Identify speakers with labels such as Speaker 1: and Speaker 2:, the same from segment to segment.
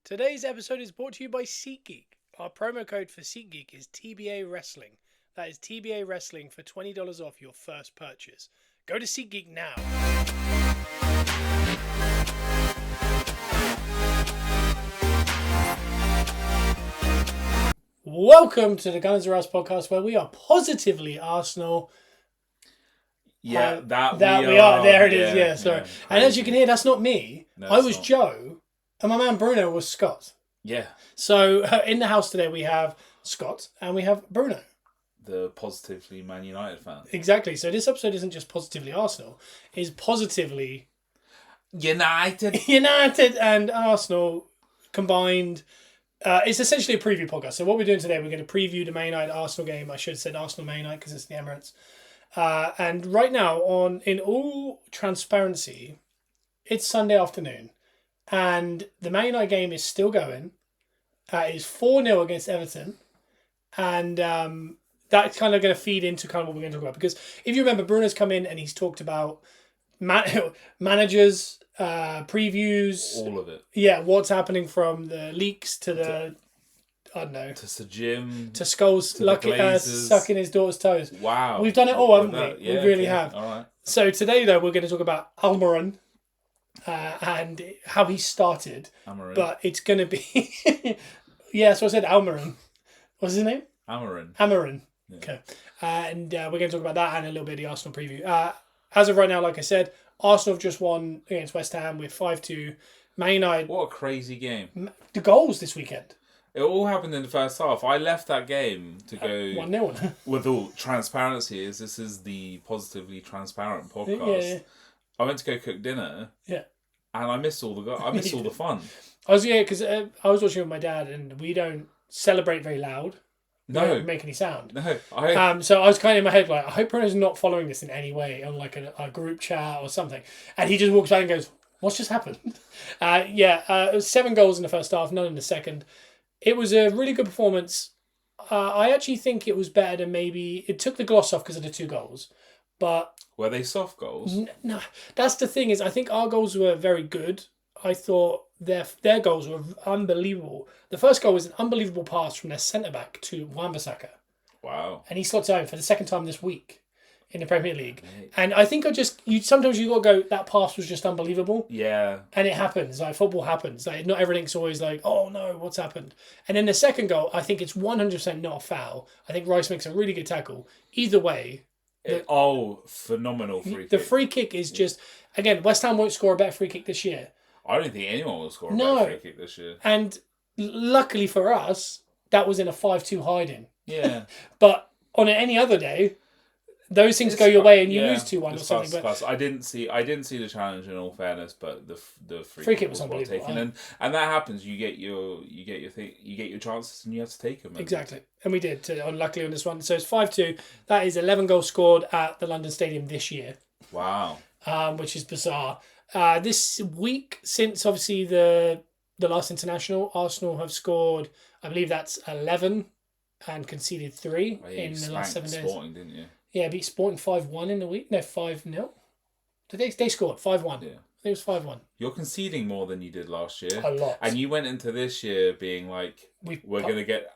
Speaker 1: Today's episode is brought to you by SEATGEEK. Our promo code for SEATGEEK is TBAWRESTLING. That is TBAWRESTLING for $20 off your first purchase. Go to SEATGEEK now. Welcome to the Gunners Are Us podcast, where we are positively Arsenal.
Speaker 2: Yeah,
Speaker 1: that we are. There it is. Yeah, sorry. And as you can hear, that's not me.
Speaker 2: No,
Speaker 1: I was
Speaker 2: not.
Speaker 1: Joe, and my man Bruno was Scott.
Speaker 2: Yeah.
Speaker 1: So in the house today we have Scott and we have Bruno.
Speaker 2: The positively Man United fan.
Speaker 1: Exactly. So this episode isn't just positively Arsenal, it's positively United and Arsenal combined. It's essentially a preview podcast. So what we're doing today, we're going to preview the Man United Arsenal game. I should have said Arsenal Man United because it's the Emirates. And right now, in all transparency, it's Sunday afternoon, and the Man United game is still going. It's 4-0 against Everton, and that's kind of going to feed into kind of what we're going to talk about. Because if you remember, Bruno's come in and he's talked about managers, previews,
Speaker 2: all of it.
Speaker 1: Yeah, what's happening from the leaks to the. I don't know.
Speaker 2: To Sajim.
Speaker 1: To Scholes sucking his daughter's toes.
Speaker 2: Wow.
Speaker 1: We've done it all, haven't we?
Speaker 2: Yeah,
Speaker 1: we really have.
Speaker 2: All right.
Speaker 1: So today, though, we're going to talk about Almiron and how he started.
Speaker 2: Almiron.
Speaker 1: But it's going to be... yeah, so I said Almiron. What's his name?
Speaker 2: Almiron.
Speaker 1: Yeah. Okay. And we're going to talk about that and a little bit of the Arsenal preview. As of right now, like I said, Arsenal have just won against West Ham with 5-2. Man United...
Speaker 2: What a crazy game.
Speaker 1: The goals this weekend.
Speaker 2: It all happened in the first half. I left that game to go
Speaker 1: 1-0.
Speaker 2: With all transparency, this is the positively transparent podcast.
Speaker 1: Yeah.
Speaker 2: I went to go cook dinner.
Speaker 1: Yeah.
Speaker 2: And I missed all the fun.
Speaker 1: Because I was watching with my dad, and we don't celebrate very loud.
Speaker 2: No.
Speaker 1: We don't make any sound.
Speaker 2: No.
Speaker 1: So I was kind of in my head like, I hope Bruno's not following this in any way on like a group chat or something. And he just walks back and goes, "What's just happened?" It was 7 goals in the first half, none in the second. It was a really good performance. I actually think it was better than maybe... It took the gloss off because of the 2 goals. But...
Speaker 2: Were they soft goals?
Speaker 1: No. That's the thing is, I think our goals were very good. I thought their goals were unbelievable. The first goal was an unbelievable pass from their centre-back to Wan-Bissaka.
Speaker 2: Wow. And
Speaker 1: he slots out for the second time this week in the Premier League. Right. And I think sometimes you got to go, that pass was just unbelievable.
Speaker 2: Yeah.
Speaker 1: And it happens. Like, football happens. Like, not everything's always like, oh no, what's happened? And then the second goal, I think it's 100% not a foul. I think Rice makes a really good tackle. Either way.
Speaker 2: Phenomenal free kick.
Speaker 1: The free kick is just, again, West Ham won't score a better free kick this year.
Speaker 2: I don't think anyone will score a better free kick this year.
Speaker 1: And luckily for us, that was in a 5-2 hiding.
Speaker 2: Yeah.
Speaker 1: But on any other day, those things go your way and you lose 2-1 or something. But
Speaker 2: I didn't see the challenge in all fairness, but the free kick was well
Speaker 1: unbelievable.
Speaker 2: taken, and that happens. You get your chances and you have to take them.
Speaker 1: Exactly, and we did. Luckily on this one, so it's 5-2. That is 11 goals scored at the London Stadium this year.
Speaker 2: Wow.
Speaker 1: Which is bizarre. This week, since obviously the last international, Arsenal have scored. I believe that's 11 and conceded 3 in the last 7 days.
Speaker 2: Sporting, didn't you?
Speaker 1: Yeah, beat Sporting 5-1 in the week. No, 5-0. They scored 5-1. Yeah. I think it was 5-1.
Speaker 2: You're conceding more than you did last year.
Speaker 1: A lot.
Speaker 2: And you went into this year being like, we're going to get...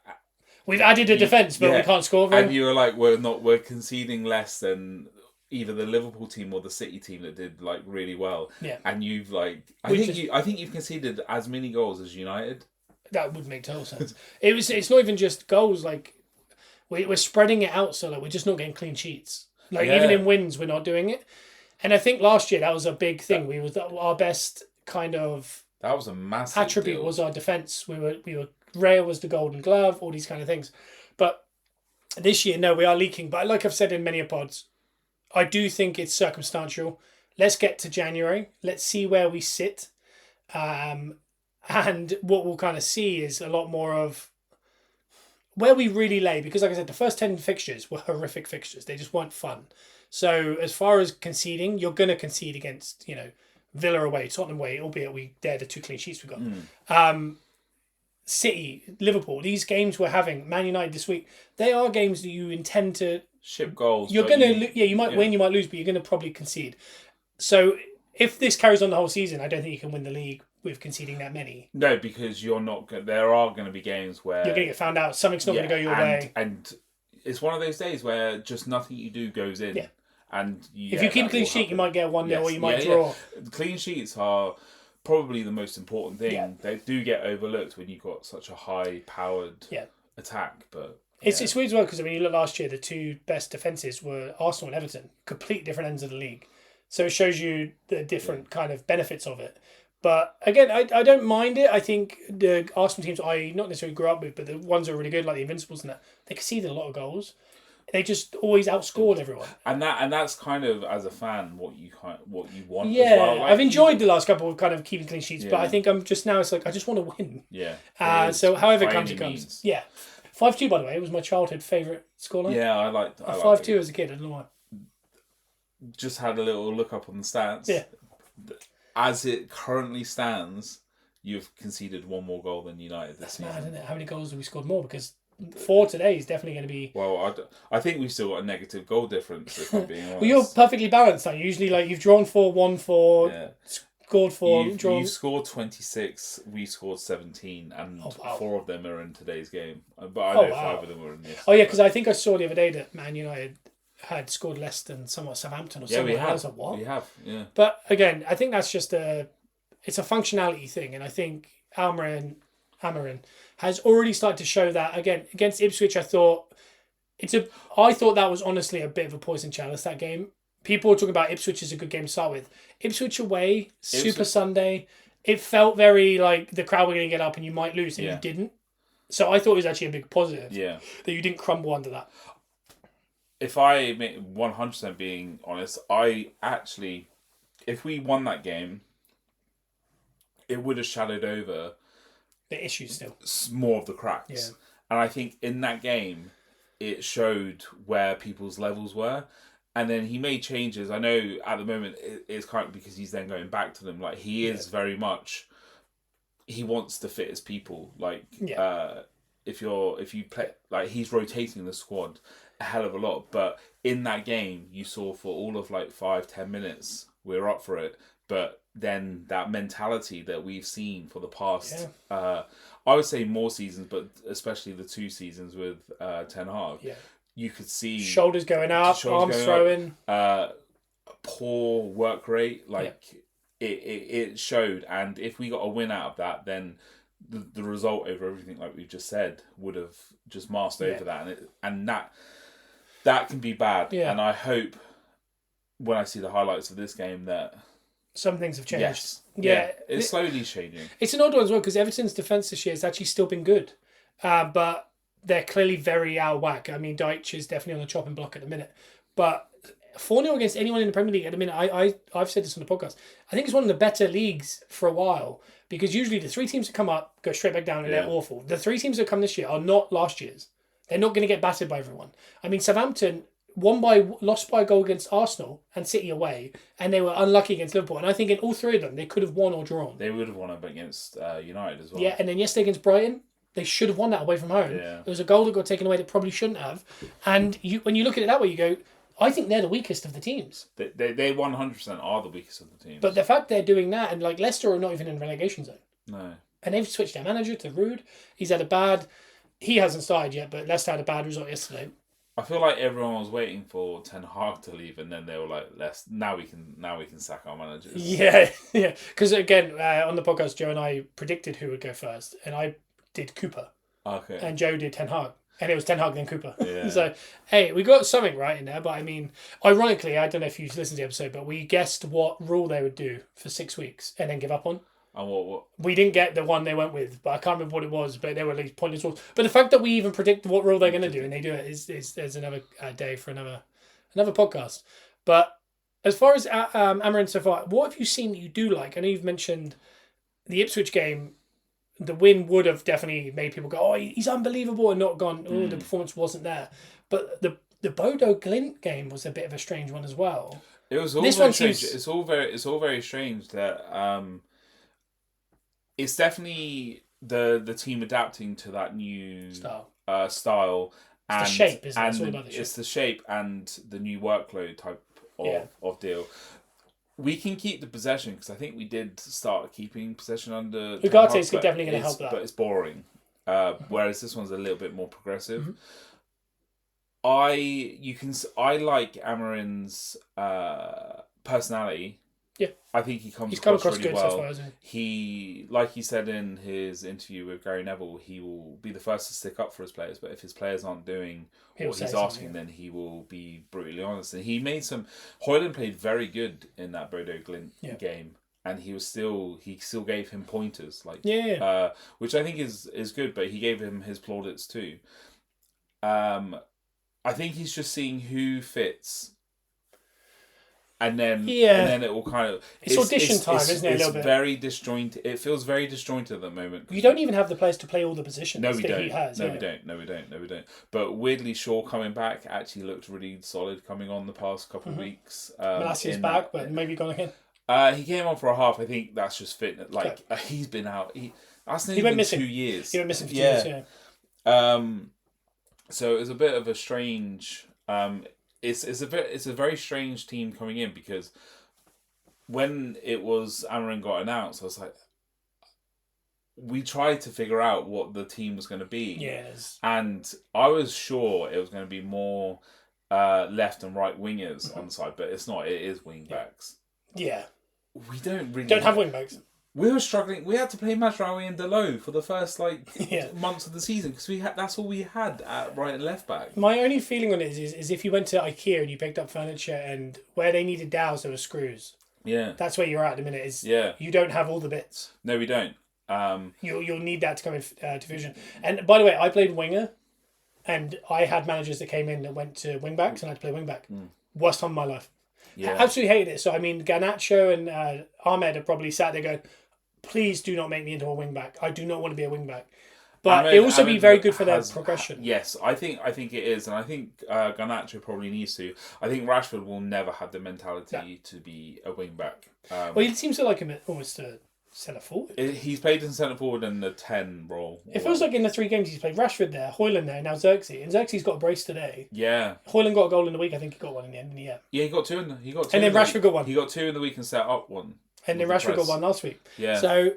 Speaker 1: We've added a defence, but we can't score.
Speaker 2: And you were like, we're conceding less than either the Liverpool team or the City team that did like really well.
Speaker 1: Yeah.
Speaker 2: And you've like... I think you've conceded as many goals as United.
Speaker 1: That would make total sense. It's not even just goals, like... We're spreading it out, so like we're just not getting clean sheets. Like even in wins, we're not doing it. And I think last year that was a big thing. Our best kind of
Speaker 2: that was a massive
Speaker 1: attribute
Speaker 2: deal.
Speaker 1: Was our defense. We were rare was the Golden Glove, all these kind of things. But this year, no, we are leaking. But like I've said in many pods, I do think it's circumstantial. Let's get to January. Let's see where we sit, and what we'll kind of see is a lot more of. Where we really lay, because like I said, the first 10 fixtures were horrific fixtures. They just weren't fun. So as far as conceding, you're going to concede against, Villa away, Tottenham away, albeit they're the 2 clean sheets we got. City, Liverpool, these games we're having, Man United this week, they are games that you intend to...
Speaker 2: Ship goals.
Speaker 1: You're going to... you might win, you might lose, but you're going to probably concede. So if this carries on the whole season, I don't think you can win the league with conceding that many.
Speaker 2: No, because you're not. There are going to be games where
Speaker 1: You're going to get found out. Something's not going to go your way.
Speaker 2: And it's one of those days where just nothing you do goes in.
Speaker 1: Yeah.
Speaker 2: And
Speaker 1: if you keep a clean sheet, you might get 1-0 or you might draw.
Speaker 2: Clean sheets are probably the most important thing.
Speaker 1: Yeah.
Speaker 2: They do get overlooked when you've got such a high-powered attack, but.
Speaker 1: It's weird as well because I mean, you look last year, the two best defences were Arsenal and Everton, complete different ends of the league. So it shows you the different kind of benefits of it. But again, I don't mind it. I think the Arsenal teams I not necessarily grew up with, but the ones that are really good, like the Invincibles and that, they conceded a lot of goals. They just always outscored everyone.
Speaker 2: And that's kind of, as a fan, what you want.
Speaker 1: Yeah,
Speaker 2: as well. Like,
Speaker 1: I've enjoyed the last couple of kind of keeping clean sheets, but I think I'm just now. It's like I just want to win.
Speaker 2: Yeah.
Speaker 1: So however it comes, it comes. Yeah. 5-2, by the way, was my childhood favourite scoreline.
Speaker 2: Yeah, I liked
Speaker 1: 5-2 as a kid. I don't know why.
Speaker 2: Just had a little look up on the stats.
Speaker 1: Yeah.
Speaker 2: As it currently stands, you've conceded one more goal than United this season.
Speaker 1: Mad, isn't it? How many goals have we scored more? Because 4 today is definitely going to be.
Speaker 2: Well, I think we've still got a negative goal difference, if I'm being honest.
Speaker 1: Well, you're perfectly balanced. Like usually, like you've drawn 4, won 4, scored 4, drawn.
Speaker 2: You scored 26. We scored 17, and 4 of them are in today's game. But I know 5 of them were in this.
Speaker 1: Oh yeah, because I think I saw the other day that Man United had scored less than Southampton or something.
Speaker 2: We have.
Speaker 1: I was like, what?
Speaker 2: We have, yeah.
Speaker 1: But again, I think that's just it's a functionality thing, and I think Almiron has already started to show that. Again, against Ipswich, I thought that was honestly a bit of a poison chalice, that game. People were talking about Ipswich as a good game to start with. Ipswich away, Super Sunday. It felt very like the crowd were going to get up and you might lose, and you didn't. So I thought it was actually a big positive.
Speaker 2: Yeah.
Speaker 1: That you didn't crumble under that.
Speaker 2: If I admit 100% being honest, if we won that game, it would have shadowed over
Speaker 1: the issues still.
Speaker 2: More of the cracks.
Speaker 1: Yeah.
Speaker 2: And I think in that game, it showed where people's levels were. And then he made changes. I know at the moment it's kind of because he's then going back to them. Like he is very much, he wants to fit his people. Like if you play, like he's rotating the squad a hell of a lot. But in that game, you saw for all of like 5-10 minutes, we're up for it. But then that mentality that we've seen for the past, I would say more seasons, but especially the 2 seasons with Ten Hag, you could see
Speaker 1: shoulders going up, arms throwing,
Speaker 2: poor work rate. Like it showed, and if we got a win out of that, then the result over everything, like we've just said, would have just masked over that, and that can be bad. And I hope when I see the highlights of this game that.
Speaker 1: Some things have changed.
Speaker 2: Yes. Yeah. It's slowly changing.
Speaker 1: It's an odd one as well because Everton's defence this year has actually still been good. But they're clearly very out of whack. I mean, Deitch is definitely on the chopping block at the minute. But 4-0 against anyone in the Premier League at the minute, I've said this on the podcast, I think it's one of the better leagues for a while because usually the 3 teams that come up go straight back down and they're awful. The 3 teams that come this year are not last year's. They're not going to get battered by everyone. I mean, Southampton lost by a goal against Arsenal and City away, and they were unlucky against Liverpool. And I think in all 3 of them, they could have won or drawn.
Speaker 2: They would have won up against United as well.
Speaker 1: Yeah, and then yesterday against Brighton, they should have won that away from home.
Speaker 2: Yeah.
Speaker 1: There was a goal that got taken away that probably shouldn't have. And when you look at it that way, you go, I think they're the weakest of the teams.
Speaker 2: They 100% are the weakest of the teams.
Speaker 1: But the fact they're doing that, and like Leicester are not even in relegation zone.
Speaker 2: No.
Speaker 1: And they've switched their manager to Rude. He hasn't started yet, but Leicester had a bad result yesterday.
Speaker 2: I feel like everyone was waiting for Ten Hag to leave, and then they were like, now we can sack our managers."
Speaker 1: Yeah. Because again, on the podcast, Joe and I predicted who would go first, and I did Cooper.
Speaker 2: Okay.
Speaker 1: And Joe did Ten Hag, and it was Ten Hag then Cooper.
Speaker 2: Yeah.
Speaker 1: So hey, we got something right in there. But I mean, ironically, I don't know if you listened to the episode, but we guessed what rule they would do for 6 weeks and then give up on.
Speaker 2: And what?
Speaker 1: We didn't get the one they went with, but I can't remember what it was. But they were at least pointless rules. But the fact that we even predict what rule they're going to do and they do it is there's another day for another podcast. But as far as Almiron so far, what have you seen that you do like? I know you've mentioned the Ipswich game. The win would have definitely made people go, "Oh, he's unbelievable," and not gone, "Oh, the performance wasn't there." But the Bodo Glint game was a bit of a strange one as well.
Speaker 2: It was all very strange. It's all very strange that. It's definitely the team adapting to that new style.
Speaker 1: And, it's the shape, isn't it?
Speaker 2: It's the shape and the new workload type of deal. We can keep the possession because I think we did start keeping possession under.
Speaker 1: Ugarte's definitely going to help that.
Speaker 2: But it's boring. Whereas this one's a little bit more progressive.
Speaker 1: Mm-hmm.
Speaker 2: I like Amarin's personality.
Speaker 1: Yeah,
Speaker 2: I think he's come across really
Speaker 1: good
Speaker 2: well.
Speaker 1: so far, hasn't
Speaker 2: He, like he said in his interview with Gary Neville, he will be the first to stick up for his players. But if his players aren't doing what he's asking, then he will be brutally honest. And he made some. Højlund played very good in that Bodo Glimt game, and he still gave him pointers, which I think is good. But he gave him his plaudits too. I think he's just seeing who fits. And then it will kind of...
Speaker 1: It's audition time, isn't it, a little bit?
Speaker 2: It's very disjointed. It feels very disjointed at the moment.
Speaker 1: You don't even have the players to play all the positions
Speaker 2: that
Speaker 1: he has.
Speaker 2: We don't. But weirdly, Shaw coming back actually looked really solid coming on the past couple of weeks.
Speaker 1: Malassia's back, but maybe gone again.
Speaker 2: He came on for a half. I think that's just fitness. He's been out. That's nearly been
Speaker 1: missing.
Speaker 2: 2 years.
Speaker 1: He went missing for 2 years, yeah.
Speaker 2: So it was a bit of a strange... It's a very strange team coming in because when Amarin got announced, I was like, we tried to figure out what the team was going to be.
Speaker 1: Yes.
Speaker 2: And I was sure it was going to be more left and right wingers on the side, but it's not. It is wing backs.
Speaker 1: Yeah.
Speaker 2: We don't
Speaker 1: have wing backs.
Speaker 2: We were struggling. We had to play Mazraoui and Delo for the first months of the season because that's all we had at right and left back.
Speaker 1: My only feeling on it is if you went to IKEA and you picked up furniture and where they needed dowels there were screws.
Speaker 2: Yeah,
Speaker 1: that's where you're at the minute. You don't have all the bits.
Speaker 2: No, we don't.
Speaker 1: You'll need that to come in division. And by the way, I played winger, and I had managers that came in that went to wing backs, and I had to play wing back. Worst time of my life. Yeah, absolutely hated it. So I mean, Garnacho and Ahmed are probably sat there going, please do not make me into a wing back. I do not want to be a wing back. But it also be very good for their progression.
Speaker 2: Yes, I think it is, and I think Garnacho probably needs to. I think Rashford will never have the mentality to be a wing back.
Speaker 1: Well, it seems to like him almost a centre forward.
Speaker 2: He's played in centre forward in the 10 role.
Speaker 1: It feels like in the 3 games he's played, Rashford there, Højlund there, now Xerxes. And Xerxes got a brace today.
Speaker 2: Yeah.
Speaker 1: Højlund got a goal in the week. I think he got one in the end. Yeah,
Speaker 2: he got 2 and
Speaker 1: then Rashford got one.
Speaker 2: He got 2 in the week and set up one.
Speaker 1: And then Rashford got one last week.
Speaker 2: Yeah.
Speaker 1: So,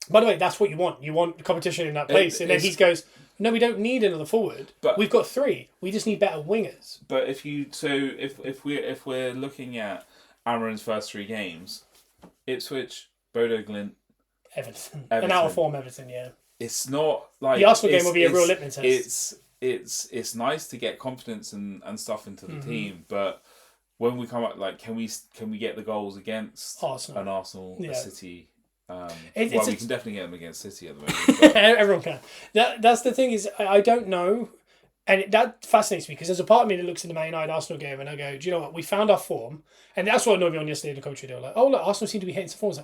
Speaker 1: by the way, that's what you want. You want competition in that place. And then he goes, no, we don't need another forward. But we've got 3. We just need better wingers.
Speaker 2: But if we're looking at Amarin's first 3 games, Ipswich, Bodo Glimt,
Speaker 1: Everton. An out of form Everton, yeah.
Speaker 2: It's not like
Speaker 1: the Arsenal game will be a real litmus test.
Speaker 2: It's nice to get confidence and stuff into the team, but when we come up, can we get the goals against Arsenal, a City? We can definitely get them against City at the moment.
Speaker 1: Everyone can. That's the thing is I don't know, and that fascinates me because there's a part of me that looks at the Man United Arsenal game and I go, do you know what? We found our form, and that's what annoyed me on yesterday in the commentary. They were like, oh look, Arsenal seem to be hitting some forms.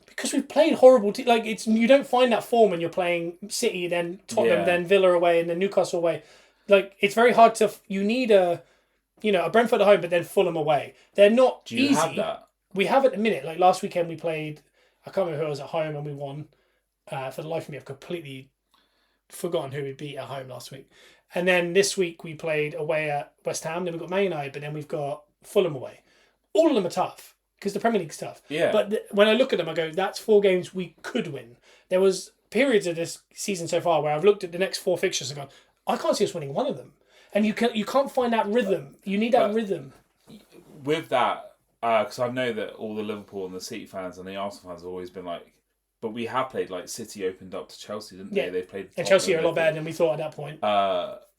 Speaker 1: Because we've played horrible you don't find that form when you're playing City, then Tottenham, then Villa away, and then Newcastle away. It's very hard to. You need a Brentford at home, but then Fulham away. They're not easy.
Speaker 2: Do you have that?
Speaker 1: We have at the minute. Like last weekend, we played. I can't remember who was at home, and we won. For the life of me, I've completely forgotten who we beat at home last week. And then this week we played away at West Ham. Then we've got Man United, but then we've got Fulham away. All of them are tough. Because the Premier League's tough.
Speaker 2: Yeah.
Speaker 1: But when I look at them, I go, that's 4 games we could win. There was periods of this season so far where I've looked at the next 4 fixtures and gone, I can't see us winning one of them. And you can't find that rhythm. You need that rhythm.
Speaker 2: With that, because I know that all the Liverpool and the City fans and the Arsenal fans have always been like, but we have played, City opened up to Chelsea, didn't they? They played.
Speaker 1: And Chelsea are a lot better than we thought at that point.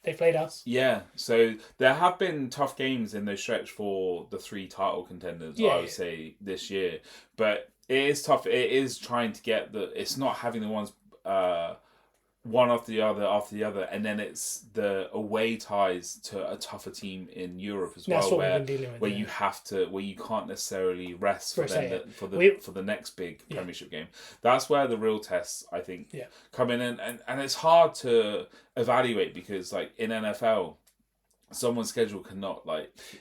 Speaker 1: They played us.
Speaker 2: Yeah, so there have been tough games in those stretch for the 3 title contenders, I would say, this year. But it is tough. It is trying to get it's not having the ones one after the other, and then it's the away ties to a tougher team in Europe as well, where you have to, where you can't necessarily rest for the next big Premiership game. That's where the real tests, I think, come in, and it's hard to evaluate because, in NFL, someone's schedule cannot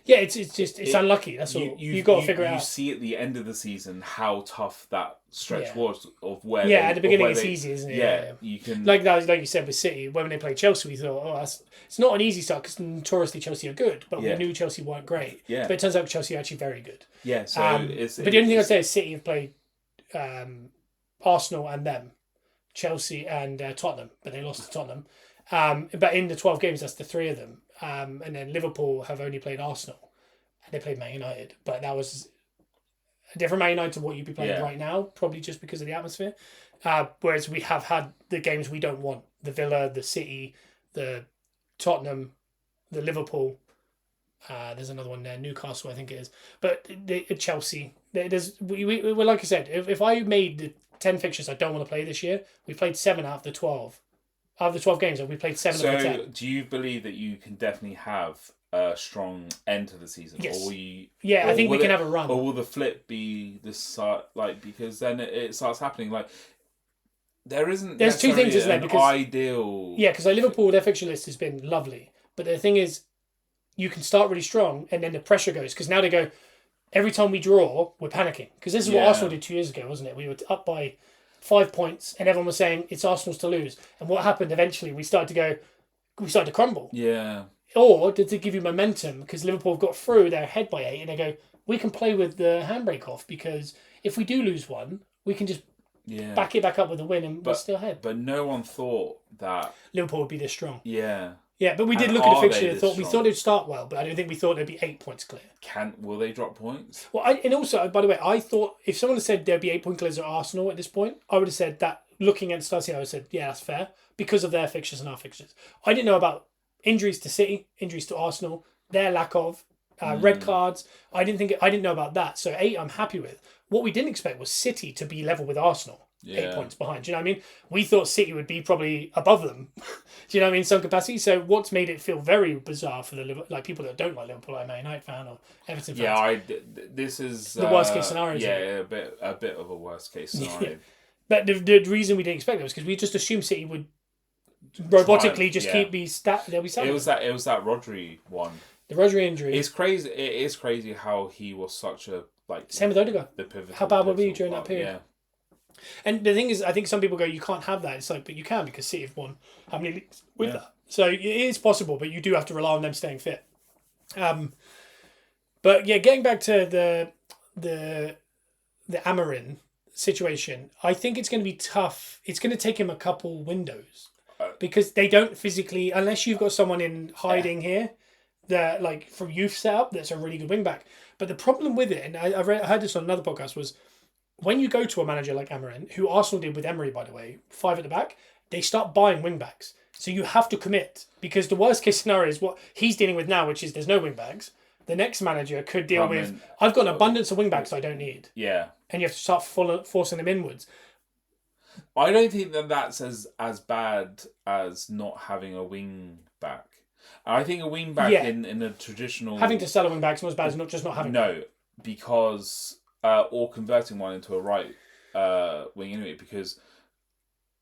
Speaker 1: Yeah, it's just unlucky. That's all. You've got to figure it out.
Speaker 2: You see at the end of the season how tough that stretch
Speaker 1: Yeah.
Speaker 2: was of where
Speaker 1: Yeah, at the beginning it's easy, isn't it?
Speaker 2: Yeah, you can
Speaker 1: like you said with City when they played Chelsea, we thought, it's not an easy start because notoriously Chelsea are good, but we knew Chelsea weren't great.
Speaker 2: Yeah,
Speaker 1: but it turns out Chelsea are actually very good.
Speaker 2: Yeah, so
Speaker 1: but the only thing I'd say is City have played Arsenal and them, Chelsea and Tottenham, but they lost to Tottenham. But in the 12 games, that's the three of them. And then Liverpool have only played Arsenal, and they played Man United, but that was a different Man United to what you'd be playing right now, probably just because of the atmosphere. Whereas we have had the games we don't want: the Villa, the City, the Tottenham, the Liverpool. There's another one there, Newcastle, I think it is. But Chelsea. We're like I said, if I made the 10 fixtures I don't want to play this year, we played 7 out of the 12. Out of the 12 games, we played 7 of the 10.
Speaker 2: So, do you believe that you can definitely have a strong end to the season?
Speaker 1: Yes.
Speaker 2: Or will you,
Speaker 1: I think we can have a run.
Speaker 2: Or will the flip be the start, because then it starts happening, there's
Speaker 1: two things, isn't there? Because
Speaker 2: ideal...
Speaker 1: Yeah, because Liverpool, their fixture list has been lovely. But the thing is, you can start really strong and then the pressure goes. Because now they go, every time we draw, we're panicking. Because this is what Arsenal did 2 years ago, wasn't it? We were up by 5 points and everyone was saying it's Arsenal's to lose. And what happened eventually, we started to crumble.
Speaker 2: Yeah.
Speaker 1: Or did it give you momentum? Because Liverpool got through, they're ahead by 8 and they go, we can play with the handbrake off because if we do lose one, we can just back it back up with a win and we're still ahead.
Speaker 2: But no one thought that
Speaker 1: Liverpool would be this strong.
Speaker 2: Yeah.
Speaker 1: Yeah, but we did look at the fixture and we thought they'd start well, but I don't think we thought there'd be 8 points clear.
Speaker 2: Will they drop points?
Speaker 1: Well, and also, by the way, I thought if someone had said there'd be 8 point clears at Arsenal at this point, I would have said that, looking at the start, I would have said, yeah, that's fair, because of their fixtures and our fixtures. I didn't know about injuries to City, injuries to Arsenal, their lack of red cards. I didn't know about that. So 8, I'm happy with. What we didn't expect was City to be level with Arsenal. 8 points behind. Do you know what I mean? We thought City would be probably above them. Do you know what I mean? In some capacity. So what's made it feel very bizarre for the people that don't like Liverpool, like Man United fan or Everton fans.
Speaker 2: Yeah, this is
Speaker 1: the worst case scenario.
Speaker 2: Yeah, a bit of a worst case scenario.
Speaker 1: Yeah. But the reason we didn't expect it was because we just assumed City would robotically keep these stat. They'll be sad.
Speaker 2: It was that Rodri one.
Speaker 1: The Rodri injury.
Speaker 2: It's crazy. It is crazy how he was such a
Speaker 1: Same with Odegaard.
Speaker 2: The pivotal.
Speaker 1: How bad were we during that period?
Speaker 2: Yeah.
Speaker 1: And the thing is, I think some people go, you can't have that. It's like, but you can because City have won how many leagues with that. So it is possible, but you do have to rely on them staying fit. But yeah, getting back to the Amarin situation, I think it's going to be tough. It's going to take him a couple windows because they don't physically, unless you've got someone in hiding here that like from youth setup that's a really good wing back. But the problem with it, and I heard this on another podcast, was when you go to a manager like Amarin, who Arsenal did with Emery, by the way, 5 at the back, they start buying wing backs. So you have to commit because the worst case scenario is what he's dealing with now, which is there's no wing backs. The next manager could deal with, I've got an abundance of wing backs I don't need.
Speaker 2: Yeah.
Speaker 1: And you have to start forcing them inwards.
Speaker 2: I don't think that's as bad as not having a wing back. I think a wing back in a traditional...
Speaker 1: Having to sell a wing back is not as bad as not having one.
Speaker 2: No, because... or converting one into a right wing anyway, because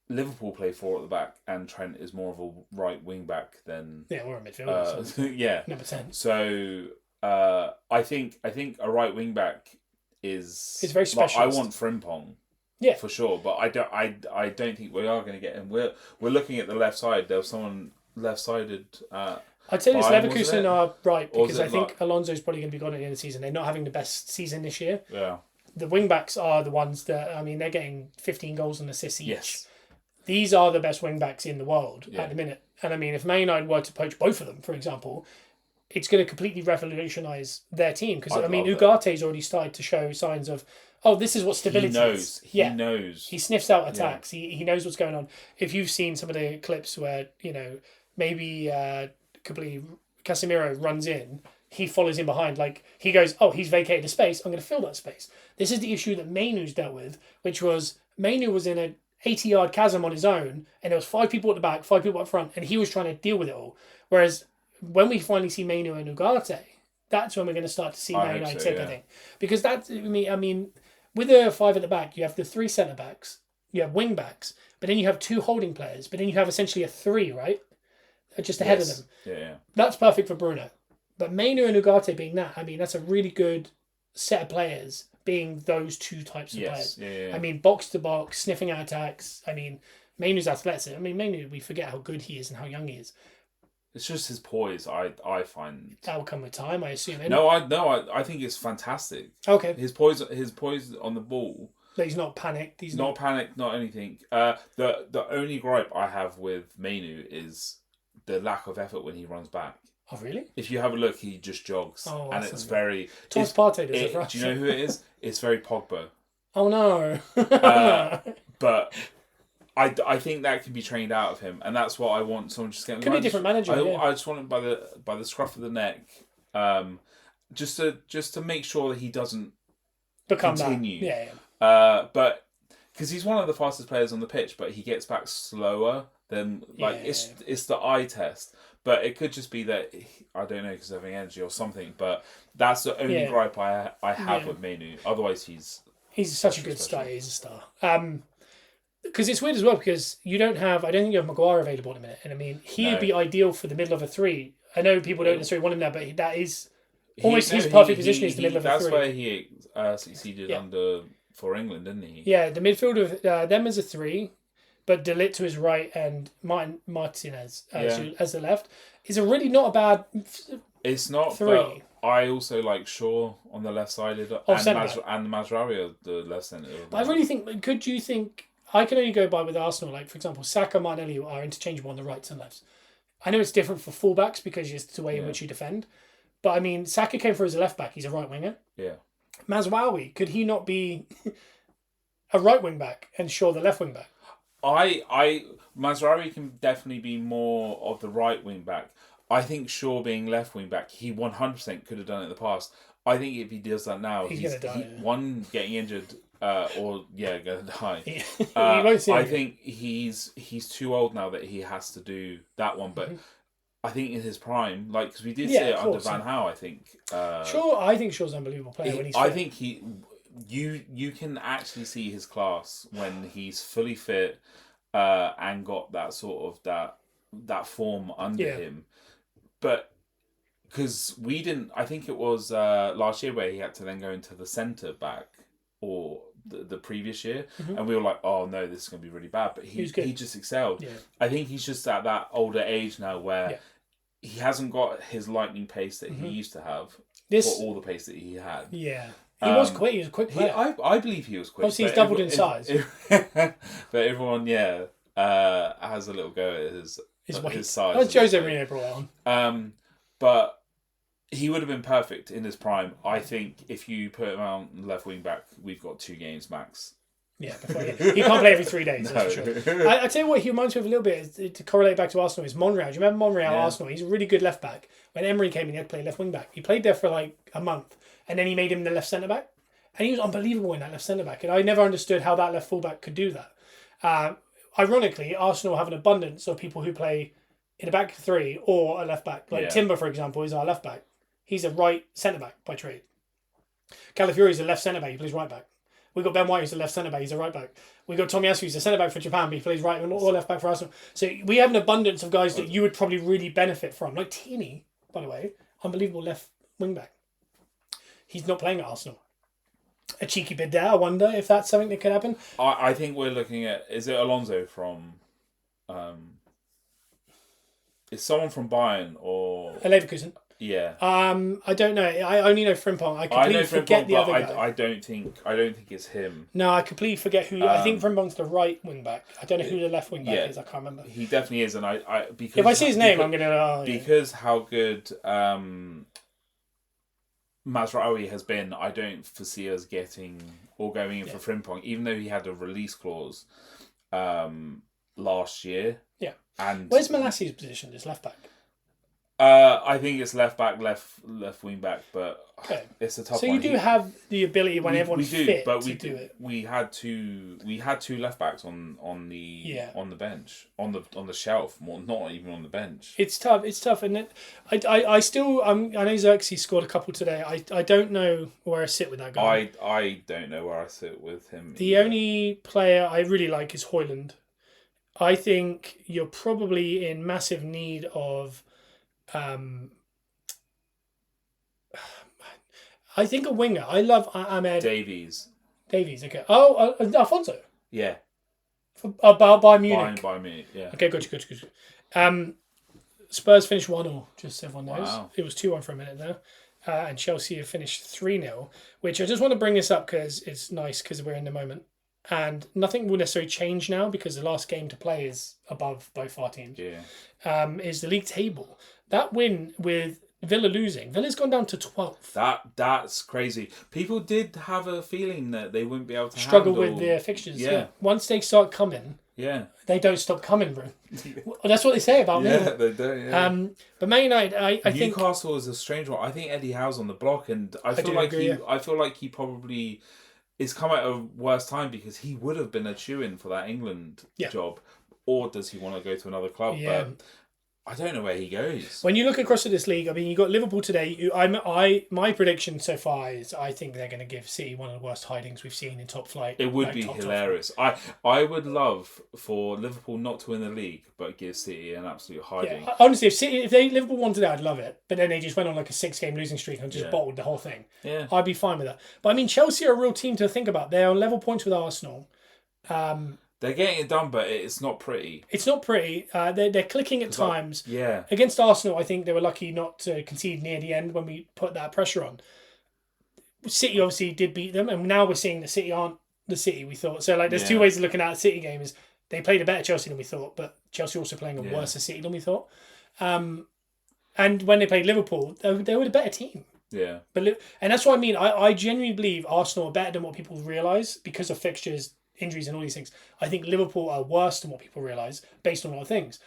Speaker 2: Liverpool play 4 at the back and Trent is more of a right wing back than...
Speaker 1: Yeah, we're a midfielder. So
Speaker 2: yeah.
Speaker 1: Number 10.
Speaker 2: So I think a right wing back is...
Speaker 1: It's very special.
Speaker 2: I want Frimpong.
Speaker 1: Yeah.
Speaker 2: For sure, but I don't think we are going to get him. We're looking at the left side. There was someone left-sided...
Speaker 1: I'd say this Leverkusen are right because I think Alonso's probably going to be gone at the end of the season. They're not having the best season this year.
Speaker 2: Yeah.
Speaker 1: The wing-backs are the ones that, I mean, they're getting 15 goals and assists each.
Speaker 2: Yes.
Speaker 1: These are the best wing-backs in the world at the minute. And I mean, if Man United were to poach both of them, for example, it's going to completely revolutionise their team. Because, I mean, Ugarte's already started to show signs of, this is what stability is.
Speaker 2: He knows.
Speaker 1: He sniffs out attacks. Yeah. He knows what's going on. If you've seen some of the clips where, maybe... Casemiro runs in, he follows in behind, like he goes, he's vacated a space, I'm going to fill that space. This is the issue that Mainu's dealt with, which was Mainu was in a 80-yard chasm on his own and there was 5 people at the back, 5 people up front, and he was trying to deal with it all. Whereas when we finally see Mainu and Ugarte, that's when we're going to start to see Man United take the thing. Because that's, I mean, with the 5 at the back, you have the 3 centre backs, you have wing backs, but then you have 2 holding players, but then you have essentially a 3, right? are just ahead of them.
Speaker 2: Yeah.
Speaker 1: That's perfect for Bruno. But Mainu and Ugarte being that, I mean, that's a really good set of players being those two types of players.
Speaker 2: Yeah.
Speaker 1: I mean, box to box, sniffing out attacks. I mean, Mainu's athleticism. I mean, Mainu, we forget how good he is and how young he is.
Speaker 2: It's just his poise. I find
Speaker 1: that will come with time, I assume.
Speaker 2: I think it's fantastic.
Speaker 1: Okay.
Speaker 2: His poise on the ball.
Speaker 1: But he's not panicked. He's
Speaker 2: not panicked. Not anything. The only gripe I have with Mainu is the lack of effort when he runs back.
Speaker 1: Oh really?
Speaker 2: If you have a look, he just jogs, and it's very.
Speaker 1: Thomas Partey does it, right?
Speaker 2: Do you know who it is? It's very Pogba.
Speaker 1: Oh no.
Speaker 2: But I think that can be trained out of him, and that's what I want. Someone just getting.
Speaker 1: Could be a different manager.
Speaker 2: I just want him by the scruff of the neck, just to make sure that he doesn't
Speaker 1: become
Speaker 2: continue.
Speaker 1: That. Yeah.
Speaker 2: But because he's one of the fastest players on the pitch, but he gets back slower than it's the eye test. But it could just be that I don't know, because of having energy or something. But that's the only gripe I have with Mainu. Otherwise, he's
Speaker 1: such a good star. He's a star. Because it's weird as well, because I don't think you have Maguire available at the minute. And I mean, he would be ideal for the middle of a three. I know people don't necessarily want him there, but that is almost his perfect position is the middle of a three.
Speaker 2: That's where he succeeded for England, didn't he?
Speaker 1: Yeah, the midfield of them as a three, but De Ligt to his right and Martinez as the left is a really not a bad.
Speaker 2: It's not
Speaker 1: three.
Speaker 2: But I also like Shaw on the left side and Mazraoui the left centre.
Speaker 1: But I really think. Could you think? I can only go by with Arsenal. Like for example, Saka, Martinelli are interchangeable on the rights and lefts. I know it's different for fullbacks because it's the way in which you defend. But I mean, Saka came through as a left back. He's a right winger.
Speaker 2: Yeah.
Speaker 1: Mazraoui, could he not be a right wing back and Shaw the left wing back?
Speaker 2: Mazraoui can definitely be more of the right wing back. I think Shaw being left wing back, he 100% could have done it in the past. I think if he does that now, he's going to die. One, getting injured, or going to die.
Speaker 1: He won't see
Speaker 2: I think he's too old now that he has to do that one. But I think in his prime, like, because we did see it under Van Gaal, I think.
Speaker 1: I think Shaw's an unbelievable player when he's fit.
Speaker 2: I think you can actually see his class when he's fully fit and got that sort of that form under him. But because we didn't, I think it was last year where he had to then go into the centre back, or the previous year, and we were like, oh no, this is going to be really bad. But he just excelled. Yeah. I think he's just at that older age now where he hasn't got his lightning pace that he used to have, or all the pace that he had.
Speaker 1: Yeah. He was quick. He was a quick player.
Speaker 2: I believe he was quick.
Speaker 1: Obviously, he's doubled in size.
Speaker 2: But everyone, has a little go at his size.
Speaker 1: That's Jose Mourinho brought
Speaker 2: on. But he would have been perfect in his prime. I think if you put him on left wing back, we've got 2 games max.
Speaker 1: Yeah, he can't play every 3 days, that's for sure. I tell you what he reminds me of a little bit, to correlate back to Arsenal, is Monreal. Do you remember Monreal Arsenal? He's a really good left back. When Emery came in, he had to play left wing back. He played there for like a month, and then he made him the left centre back. And he was unbelievable in that left centre back. And I never understood how that left full back could do that. Ironically, Arsenal have an abundance of people who play in a back three or a left back. Like Timber, for example, is our left back. He's a right centre back by trade. Calafiori is a left centre back. He plays right back. We've got Ben White, who's a left centre back. He's a right back. We've got Tomiyasu, who's a centre back for Japan, but he plays right or left back for Arsenal. So we have an abundance of guys that you would probably really benefit from. Like Tierney, by the way, unbelievable left wing back. He's not playing at Arsenal. A cheeky bid there. I wonder if that's something that could happen.
Speaker 2: I think we're looking at, is it Alonso from... is someone from Bayern or...
Speaker 1: Leverkusen.
Speaker 2: Yeah.
Speaker 1: I don't know. I only know Frimpong. I completely forget the other guy.
Speaker 2: I don't think it's him.
Speaker 1: No, I completely forget who. I think Frimpong's the right wing back. I don't know who the left wing back is. I can't remember.
Speaker 2: He definitely is, and I because
Speaker 1: if I see his name, I'm gonna.
Speaker 2: Because how good Mazraoui has been, I don't foresee us getting or going in for Frimpong, even though he had a release clause last year.
Speaker 1: Yeah.
Speaker 2: And
Speaker 1: where's Malassi's position? Is left back.
Speaker 2: I think it's left back, left wing back, but it's a tough one.
Speaker 1: So you do have the ability when everyone's fit to do it.
Speaker 2: We had two left backs on the bench, on the shelf, not even on the bench.
Speaker 1: It's tough, and I still I know Xerxes scored a couple today. I don't know where I sit with that guy.
Speaker 2: I don't know where I sit with him.
Speaker 1: The only player I really like is Højlund. I think you're probably in massive need of. I think a winger. I love Ahmed
Speaker 2: Davies.
Speaker 1: Okay. Oh, Alfonso.
Speaker 2: Yeah.
Speaker 1: By Munich.
Speaker 2: By Munich, yeah.
Speaker 1: Okay, good. Spurs finished 1-0, just so everyone knows.
Speaker 2: Wow.
Speaker 1: It was 2-1 for a minute there. And Chelsea have finished 3-0, which I just want to bring this up because it's nice because we're in the moment. And nothing will necessarily change now because the last game to play is above both our teams.
Speaker 2: Yeah.
Speaker 1: Is the league table. That win with Villa losing. Villa's gone down to 12th.
Speaker 2: That's crazy. People did have a feeling that they wouldn't be able to
Speaker 1: struggle
Speaker 2: handle...
Speaker 1: with their fixtures.
Speaker 2: Yeah.
Speaker 1: Once they start coming, they don't stop coming, bro. That's what they say about me.
Speaker 2: Yeah, they do. Yeah.
Speaker 1: But Man United, I think
Speaker 2: Newcastle is a strange one. I think Eddie Howe's on the block, and I feel like he probably is come at a worse time because he would have been a shoo-in for that England job, or does he want to go to another club?
Speaker 1: Yeah.
Speaker 2: But I don't know where he goes.
Speaker 1: When you look across at this league, I mean, you got Liverpool today. My prediction so far is I think they're going to give City one of the worst hidings we've seen in top flight.
Speaker 2: It would be hilarious. I would love for Liverpool not to win the league, but give City an absolute hiding.
Speaker 1: Yeah. Honestly, if Liverpool wanted it, I'd love it. But then they just went on like a 6-game losing streak and just bottled the whole thing.
Speaker 2: Yeah,
Speaker 1: I'd be fine with that. But I mean, Chelsea are a real team to think about. They're on level points with Arsenal.
Speaker 2: They're getting it done, but it's not pretty.
Speaker 1: It's not pretty. They're clicking at times.
Speaker 2: Yeah.
Speaker 1: Against Arsenal, I think they were lucky not to concede near the end when we put that pressure on. City obviously did beat them, and now we're seeing the City aren't the City we thought. So there's two ways of looking at the City game. Is they played a better Chelsea than we thought, but Chelsea also playing a worse City than we thought. And when they played Liverpool, they were a better team.
Speaker 2: Yeah.
Speaker 1: And that's what I mean. I genuinely believe Arsenal are better than what people realise because of fixtures, injuries and all these things. I think Liverpool are worse than what people realise based on a lot of things.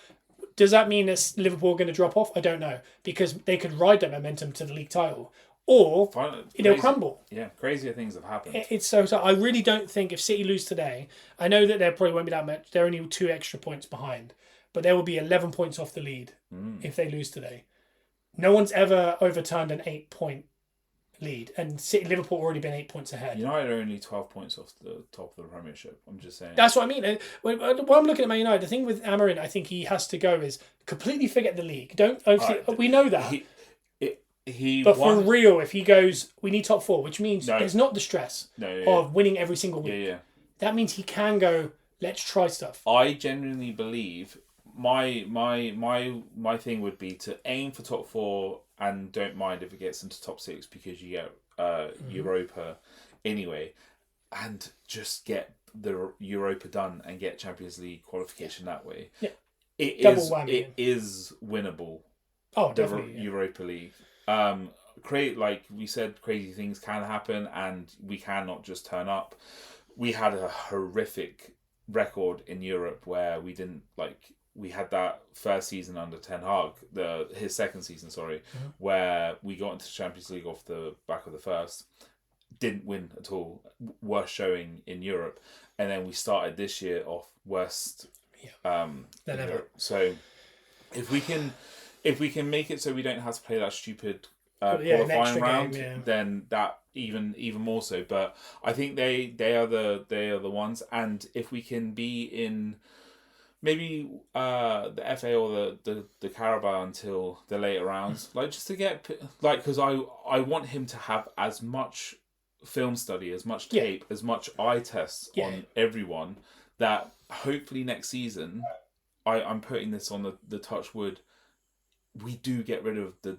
Speaker 1: Does that mean that Liverpool are going to drop off? I don't know. Because they could ride that momentum to the league title. Or they'll crumble.
Speaker 2: Yeah, crazier things have happened.
Speaker 1: It's so I really don't think if City lose today, I know that there probably won't be that much. They're only 2 extra points behind. But there will be 11 points off the lead if they lose today. No one's ever overturned an 8-point lead, and Liverpool already been 8 points ahead.
Speaker 2: United are only 12 points off the top of the Premiership. I'm just saying.
Speaker 1: That's what I mean. When I'm looking at Man United, the thing with Amorim, I think he has to go is completely forget the league. We know that. But for real, if he goes, we need top 4, which means there's not the stress of winning every single week.
Speaker 2: Yeah.
Speaker 1: That means he can go, let's try stuff.
Speaker 2: I genuinely believe my thing would be to aim for top 4 and don't mind if it gets into top 6 because you get Europa anyway, and just get the Europa done and get Champions League qualification that way.
Speaker 1: Yeah.
Speaker 2: It is winnable.
Speaker 1: Oh, definitely.
Speaker 2: The Europa League. Like we said, crazy things can happen and we cannot just turn up. We had a horrific record in Europe where we had that first season under Ten Hag, his second season, where we got into the Champions League off the back of the first, didn't win at all, worst showing in Europe, and then we started this year off worst
Speaker 1: than ever.
Speaker 2: So if we can make it so we don't have to play that stupid qualifying round, then that even more so. But I think they are the ones, and if we can be in maybe the FA or the Carabao until the later rounds, just to get because I want him to have as much film study, as much tape, as much eye tests on everyone, that hopefully next season, I'm putting this on the touch wood, we do get rid of the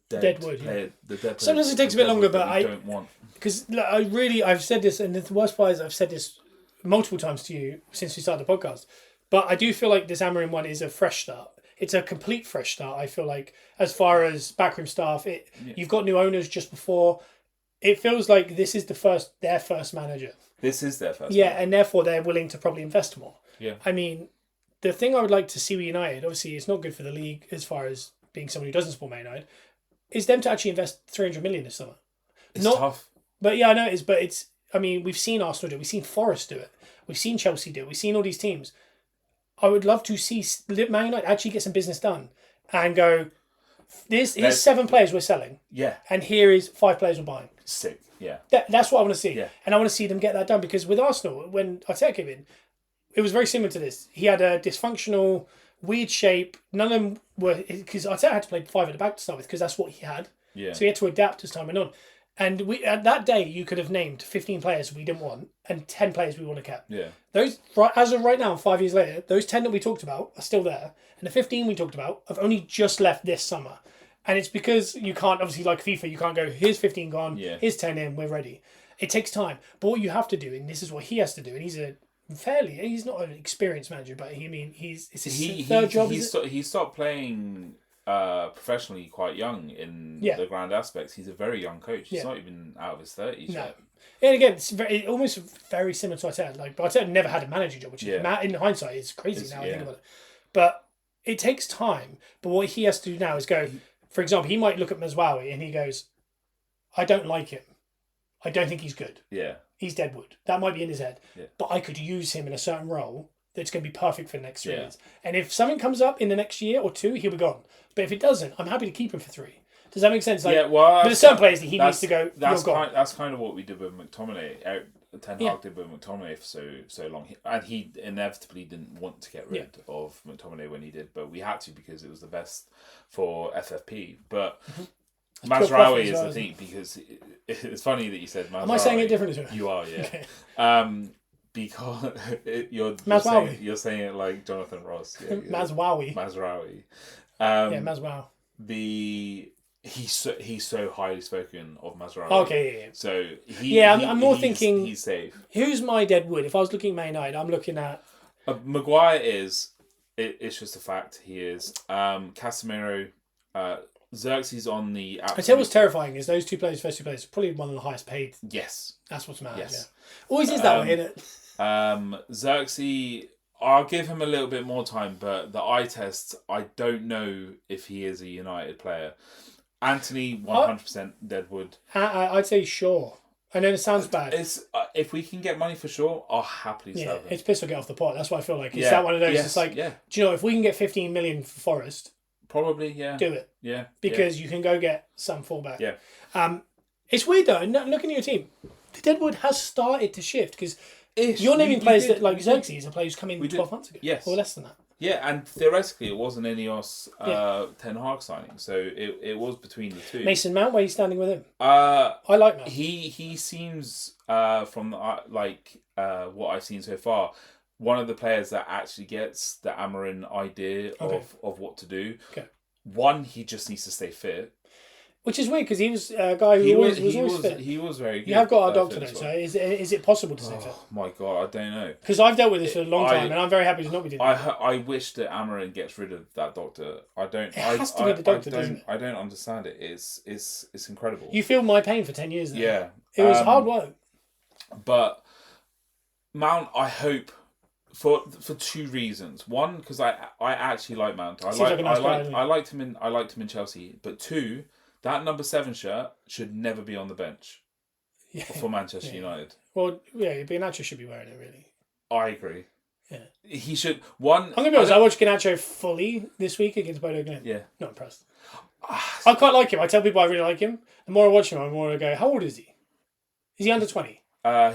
Speaker 2: dead
Speaker 1: wood.
Speaker 2: Player, the dead.
Speaker 1: Sometimes it takes a bit longer, but I
Speaker 2: don't want,
Speaker 1: because I've said this, and the worst part is I've said this multiple times to you since we started the podcast. But I do feel like this Amorim one is a fresh start. It's a complete fresh start. I feel like as far as backroom staff, you've got new owners just before. It feels like this is their first manager.
Speaker 2: This is their first.
Speaker 1: Yeah, and therefore they're willing to probably invest more.
Speaker 2: Yeah.
Speaker 1: I mean, the thing I would like to see with United, obviously it's not good for the league as far as being someone who doesn't support Man United, is them to actually invest 300 million this summer.
Speaker 2: It's tough.
Speaker 1: But yeah, I know it is. But it's. I mean, we've seen Arsenal do it. We've seen Forest do it. We've seen Chelsea do it. We've seen all these teams. I would love to see Man United actually get some business done and go, here's 7 players we're selling.
Speaker 2: Yeah.
Speaker 1: And here is 5 players we're buying.
Speaker 2: Sick. Yeah.
Speaker 1: That's what I want to see.
Speaker 2: Yeah.
Speaker 1: And I want to see them get that done because with Arsenal, when Arteta came in, it was very similar to this. He had a dysfunctional, weird shape. None of them were, because Arteta had to play 5 at the back to start with because that's what he had.
Speaker 2: Yeah.
Speaker 1: So he had to adapt as time went on. And at that day, you could have named 15 players we didn't want and 10 players we want to keep.
Speaker 2: Yeah.
Speaker 1: Those, as of right now, 5 years later, those 10 that we talked about are still there. And the 15 we talked about have only just left this summer. And it's because you can't, obviously, like FIFA, you can't go, here's 15 gone, here's 10 in, we're ready. It takes time. But what you have to do, and this is what he has to do, and he's not an experienced manager, but it's his third job.
Speaker 2: He stopped playing professionally quite young in the grand aspects. He's a very young coach. He's not even out of his 30s yet.
Speaker 1: And again, it's almost very similar to Arteta. Like, but Arteta never had a manager job, which is, in hindsight is crazy now I think about it. But it takes time. But what he has to do now is go, for example, he might look at Mazraoui and he goes, I don't like him. I don't think he's good.
Speaker 2: Yeah.
Speaker 1: He's deadwood. That might be in his head.
Speaker 2: Yeah.
Speaker 1: But I could use him in a certain role that's going to be perfect for the next 3 years. And if something comes up in the next year or 2, he'll be gone. But if it doesn't, I'm happy to keep him for 3. Does that make sense? Like, there's certain players that he needs to go, you're gone.
Speaker 2: That's kind of what we did with McTominay. Ten Hag did with McTominay for so long. And he inevitably didn't want to get rid of McTominay when he did. But we had to because it was the best for FFP. But... Mazraoui is the thing because it's funny that you said Mazraoui.
Speaker 1: Am I saying it differently?
Speaker 2: You are, yeah.
Speaker 1: Okay.
Speaker 2: Because you're saying it like Jonathan Ross. Yeah,
Speaker 1: Mazraoui.
Speaker 2: Mazraoui. He's so highly spoken of Mazraoui.
Speaker 1: Okay, yeah.
Speaker 2: So
Speaker 1: I'm more thinking
Speaker 2: he's safe.
Speaker 1: Who's my deadwood? If I was looking at Man United, I'm looking at
Speaker 2: Maguire is. It's just a fact. He is. Casemiro. Xerxes on the...
Speaker 1: I tell you what's terrifying is those first two players, probably one of the highest paid.
Speaker 2: Yes.
Speaker 1: That's what's mad, yeah. Always is that way, isn't it?
Speaker 2: Xerxes, I'll give him a little bit more time, but the eye test, I don't know if he is a United player. Anthony, 100% Deadwood.
Speaker 1: I'd say Shaw. I know it sounds bad.
Speaker 2: It's if we can get money for Shaw, I'll happily sell him.
Speaker 1: It's piss or get off the pot. That's what I feel like. It's that one of those. It's like, do you know, if we can get 15 million for Forest...
Speaker 2: Probably, yeah.
Speaker 1: Do it.
Speaker 2: Yeah.
Speaker 1: Because you can go get some fallback.
Speaker 2: Yeah.
Speaker 1: It's weird though, looking at your team, the Deadwood has started to shift because you're naming players that, like Xerxes, a player who's come in 12 months ago.
Speaker 2: Yes.
Speaker 1: Or less than that.
Speaker 2: Yeah, and theoretically it wasn't Ineos Ten Hag signing, so it was between the two.
Speaker 1: Mason Mount, where are you standing with him?
Speaker 2: I
Speaker 1: like Mount.
Speaker 2: He seems, from what I've seen so far, one of the players that actually gets the Amarin idea of what to do.
Speaker 1: Okay.
Speaker 2: One, he just needs to stay fit.
Speaker 1: Which is weird because he was a guy who was always fit.
Speaker 2: He was very good.
Speaker 1: You have got our doctor though, so is it possible to stay fit?
Speaker 2: Oh my god, I don't know.
Speaker 1: Because I've dealt with this for a long time and I'm very happy to not be doing it.
Speaker 2: I wish that Amarin gets rid of that doctor. I don't. It
Speaker 1: has to be the doctor, doesn't it?
Speaker 2: I don't understand it. It's incredible.
Speaker 1: You feel my pain for 10 years now.
Speaker 2: Yeah.
Speaker 1: It was hard work.
Speaker 2: But Mount, I hope... For 2 reasons. One, because I actually like Mount. I liked him in Chelsea. But 2, that number 7 shirt should never be on the bench for Manchester United.
Speaker 1: Well, yeah, Garnacho should be wearing it. Really,
Speaker 2: I agree.
Speaker 1: Yeah,
Speaker 2: he should. I'm
Speaker 1: gonna be honest. I watched Garnacho fully this week against Bodo Glimt.
Speaker 2: Yeah,
Speaker 1: not impressed. I quite like him. I tell people I really like him. The more I watch him, the more I go, how old is he? Is he under 20?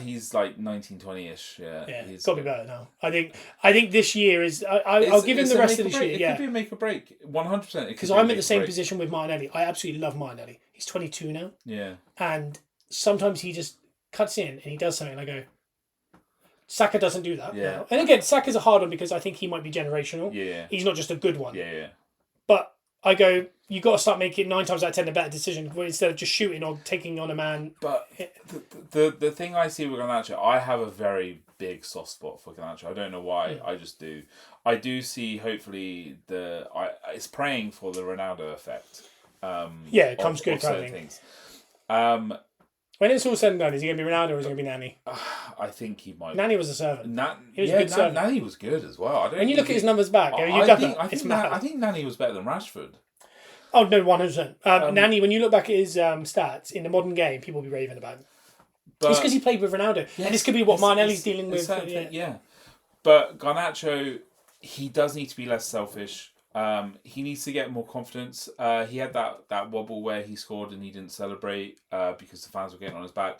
Speaker 2: He's like 19, 20-ish. Yeah,
Speaker 1: he's got to be better now. I think this year is. I'll give him the rest of this year.
Speaker 2: It could be a make or break, 100%.
Speaker 1: Because I'm at the same position with Martinelli. I absolutely love Martinelli. He's 22 now.
Speaker 2: Yeah.
Speaker 1: And sometimes he just cuts in and he does something, and I go. Saka doesn't do that.
Speaker 2: Yeah.
Speaker 1: Now. And again, Saka's a hard one because I think he might be generational.
Speaker 2: Yeah.
Speaker 1: He's not just a good one.
Speaker 2: Yeah.
Speaker 1: But I go, you got to start making 9 times out of 10 a better decision instead of just shooting or taking on a man.
Speaker 2: But the thing I see with Garnacho, I have a very big soft spot for Garnacho. I don't know why. I just do. I do see. Hopefully, it's praying for the Ronaldo effect.
Speaker 1: It comes good.
Speaker 2: Certain things.
Speaker 1: When it's all said and done, is he going to be Ronaldo or is he going to be Nani?
Speaker 2: I think he might.
Speaker 1: Nani was a servant.
Speaker 2: He was a good servant. Nani was good as well.
Speaker 1: When you look at his numbers back,
Speaker 2: I think Nani was better than Rashford.
Speaker 1: Oh, no, 100%. Nani, when you look back at his stats in the modern game, people will be raving about him. It's because he played with Ronaldo. Yes, and this could be what Martinelli's dealing with.
Speaker 2: But Garnacho, he does need to be less selfish. He needs to get more confidence. He had that wobble where he scored and he didn't celebrate because the fans were getting on his back.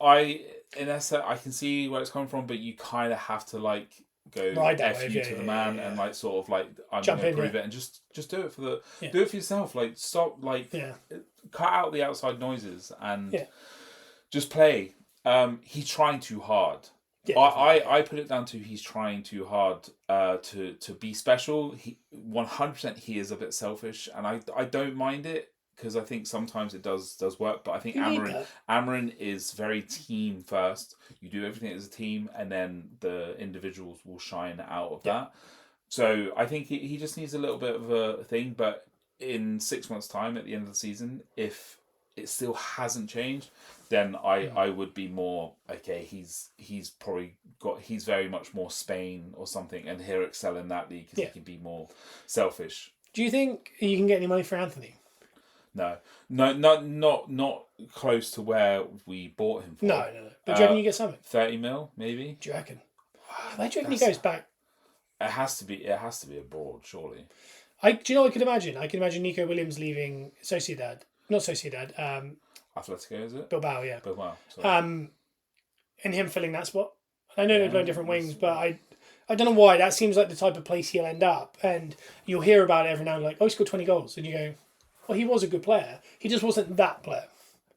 Speaker 2: I can see where it's coming from, but you kind of have to go
Speaker 1: Ride that
Speaker 2: F
Speaker 1: wave,
Speaker 2: you
Speaker 1: yeah,
Speaker 2: to the
Speaker 1: yeah,
Speaker 2: man
Speaker 1: yeah,
Speaker 2: and
Speaker 1: yeah.
Speaker 2: like sort of like I'm
Speaker 1: Jump
Speaker 2: gonna
Speaker 1: in,
Speaker 2: prove
Speaker 1: yeah.
Speaker 2: it, and just do it for the
Speaker 1: Yeah.
Speaker 2: do it for yourself. Like stop, like
Speaker 1: Yeah.
Speaker 2: cut out the outside noises and
Speaker 1: Yeah.
Speaker 2: just play. He's trying too hard.
Speaker 1: Yeah, definitely, yeah.
Speaker 2: I put it down to he's trying too hard to be special. He 100% he is a bit selfish, and I don't mind it because I think sometimes it does work. But I think
Speaker 1: You need that.
Speaker 2: Amarin is very team first. You do everything as a team, and then the individuals will shine out of that. So I think he just needs a little bit of a thing. But in 6 months' time, at the end of the season, if it still hasn't changed, then I would be more okay. He's probably he's very much more Spain or something, and he'll excel in that league because he can be more selfish.
Speaker 1: Do you think you can get any money for Anthony?
Speaker 2: No, not close to where we bought him for.
Speaker 1: No. But do you reckon you get something?
Speaker 2: 30 mil, maybe.
Speaker 1: Do you reckon? Where do you reckon he goes back?
Speaker 2: It has to be abroad, surely.
Speaker 1: Do you know what I could imagine? I could imagine Nico Williams leaving Sociedad. Not Sociedad.
Speaker 2: Atletico, is it?
Speaker 1: Bilbao, yeah.
Speaker 2: Bilbao. Sorry.
Speaker 1: And him filling that spot. I know they're playing different wings, but I don't know why. That seems like the type of place he'll end up. And you'll hear about it every now and then, like, oh, he scored 20 goals. And you go, well, he was a good player. He just wasn't that player.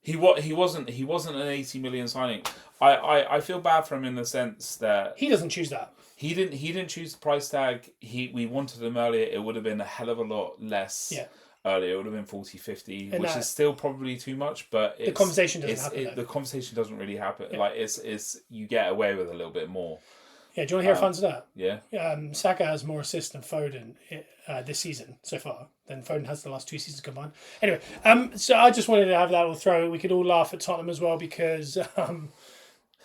Speaker 2: He wasn't an 80 million signing. I feel bad for him in the sense that
Speaker 1: he doesn't choose that.
Speaker 2: He didn't choose the price tag. We wanted him earlier. It would have been a hell of a lot less.
Speaker 1: Yeah.
Speaker 2: Earlier, it would have been 40, 50,
Speaker 1: and
Speaker 2: which is still probably too much. But
Speaker 1: the conversation doesn't happen.
Speaker 2: The conversation doesn't really happen. Yeah. Like it's you get away with a little bit more.
Speaker 1: Yeah, do you want to hear a fun stat?
Speaker 2: Yeah.
Speaker 1: Saka has more assists than Foden this season so far than Foden has the last 2 seasons combined. Anyway, so I just wanted to have that little throw. We could all laugh at Tottenham as well because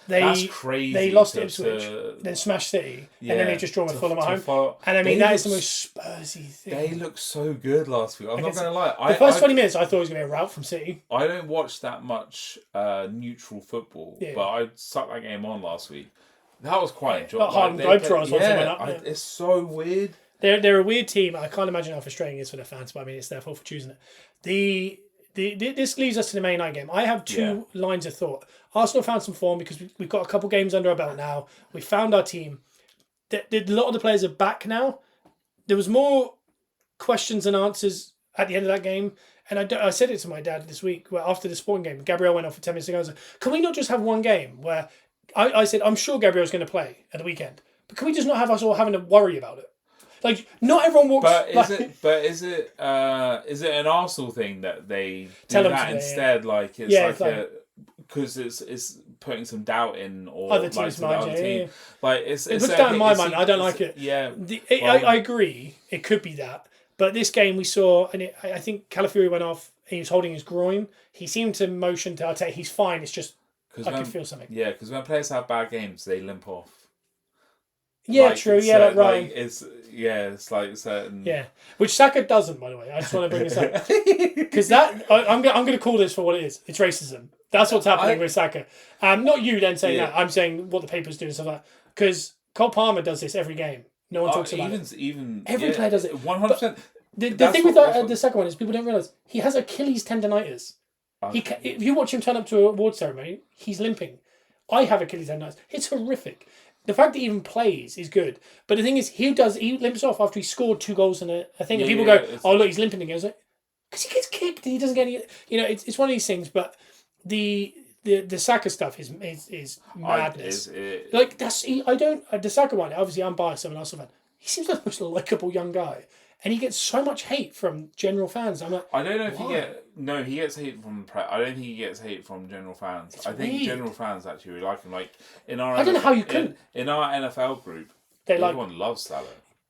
Speaker 2: that's crazy.
Speaker 1: They lost to Ipswich, then smashed City, and then they just drawn with Fulham at home. And I mean, that is the most Spursy thing.
Speaker 2: They looked so good last week. I'm not going to lie.
Speaker 1: The first 20 minutes, I thought it was going to be a rout from City.
Speaker 2: I don't watch that much neutral football, but I stuck that game on last week. That was quite enjoyable.
Speaker 1: Harlem Globetrotters once they went up.
Speaker 2: It's so weird.
Speaker 1: They're a weird team. I can't imagine how frustrating it is for their fans, but I mean, it's their fault for choosing it. This leads us to the main night game. I have two lines of thought. Arsenal found some form because we've got a couple games under our belt now. We found our team. A lot of the players are back now. There was more questions and answers at the end of that game. And I said it to my dad this week after the Sporting game. Gabriel went off for 10 minutes ago. I was like, can we not just have one game where I said, I'm sure Gabriel's going to play at the weekend, but can we just not have us all having to worry about it? Like, not everyone walks.
Speaker 2: But is it an Arsenal thing that they do that instead? Yeah. Like it's because it's putting some doubt in or
Speaker 1: other teams' minds. Yeah.
Speaker 2: Like it
Speaker 1: puts doubt in my mind. I don't like it.
Speaker 2: Yeah,
Speaker 1: I agree. It could be that, but this game we saw, and I think Calafiori went off. He was holding his groin. He seemed to motion to Arteta. He's fine. It's just I can feel something.
Speaker 2: Yeah, because when players have bad games, they limp off.
Speaker 1: Yeah, true. Yeah, like Ryan.
Speaker 2: Like it's like certain.
Speaker 1: Yeah, which Saka doesn't, by the way. I just want to bring this up because that I'm going to call this for what it is. It's racism. That's what's happening with Saka. Not you then saying that. I'm saying what the papers do and stuff like that. Because Cole Palmer does this every game. No one talks about it.
Speaker 2: Even
Speaker 1: every player does it.
Speaker 2: 100%.
Speaker 1: The thing with the second one is people don't realise he has Achilles tendonitis. If you watch him turn up to a award ceremony, he's limping. I have Achilles tendonitis. It's horrific. The fact that he even plays is good. But the thing is, he limps off after he scored 2 goals in a thing. And people go, oh, look, he's limping again. Like, because he gets kicked and he doesn't get any... it's one of these things, but the Saka stuff is madness. The Saka one, obviously I'm biased, I'm an Arsenal fan. He seems like the most likeable young guy. And he gets so much hate from general fans. I'm like,
Speaker 2: I don't know if he gets hate from press. I don't think he gets hate from general fans. I think general fans actually really like him. Like in our,
Speaker 1: I don't know how you could.
Speaker 2: In our NFL group, everyone loves Salah.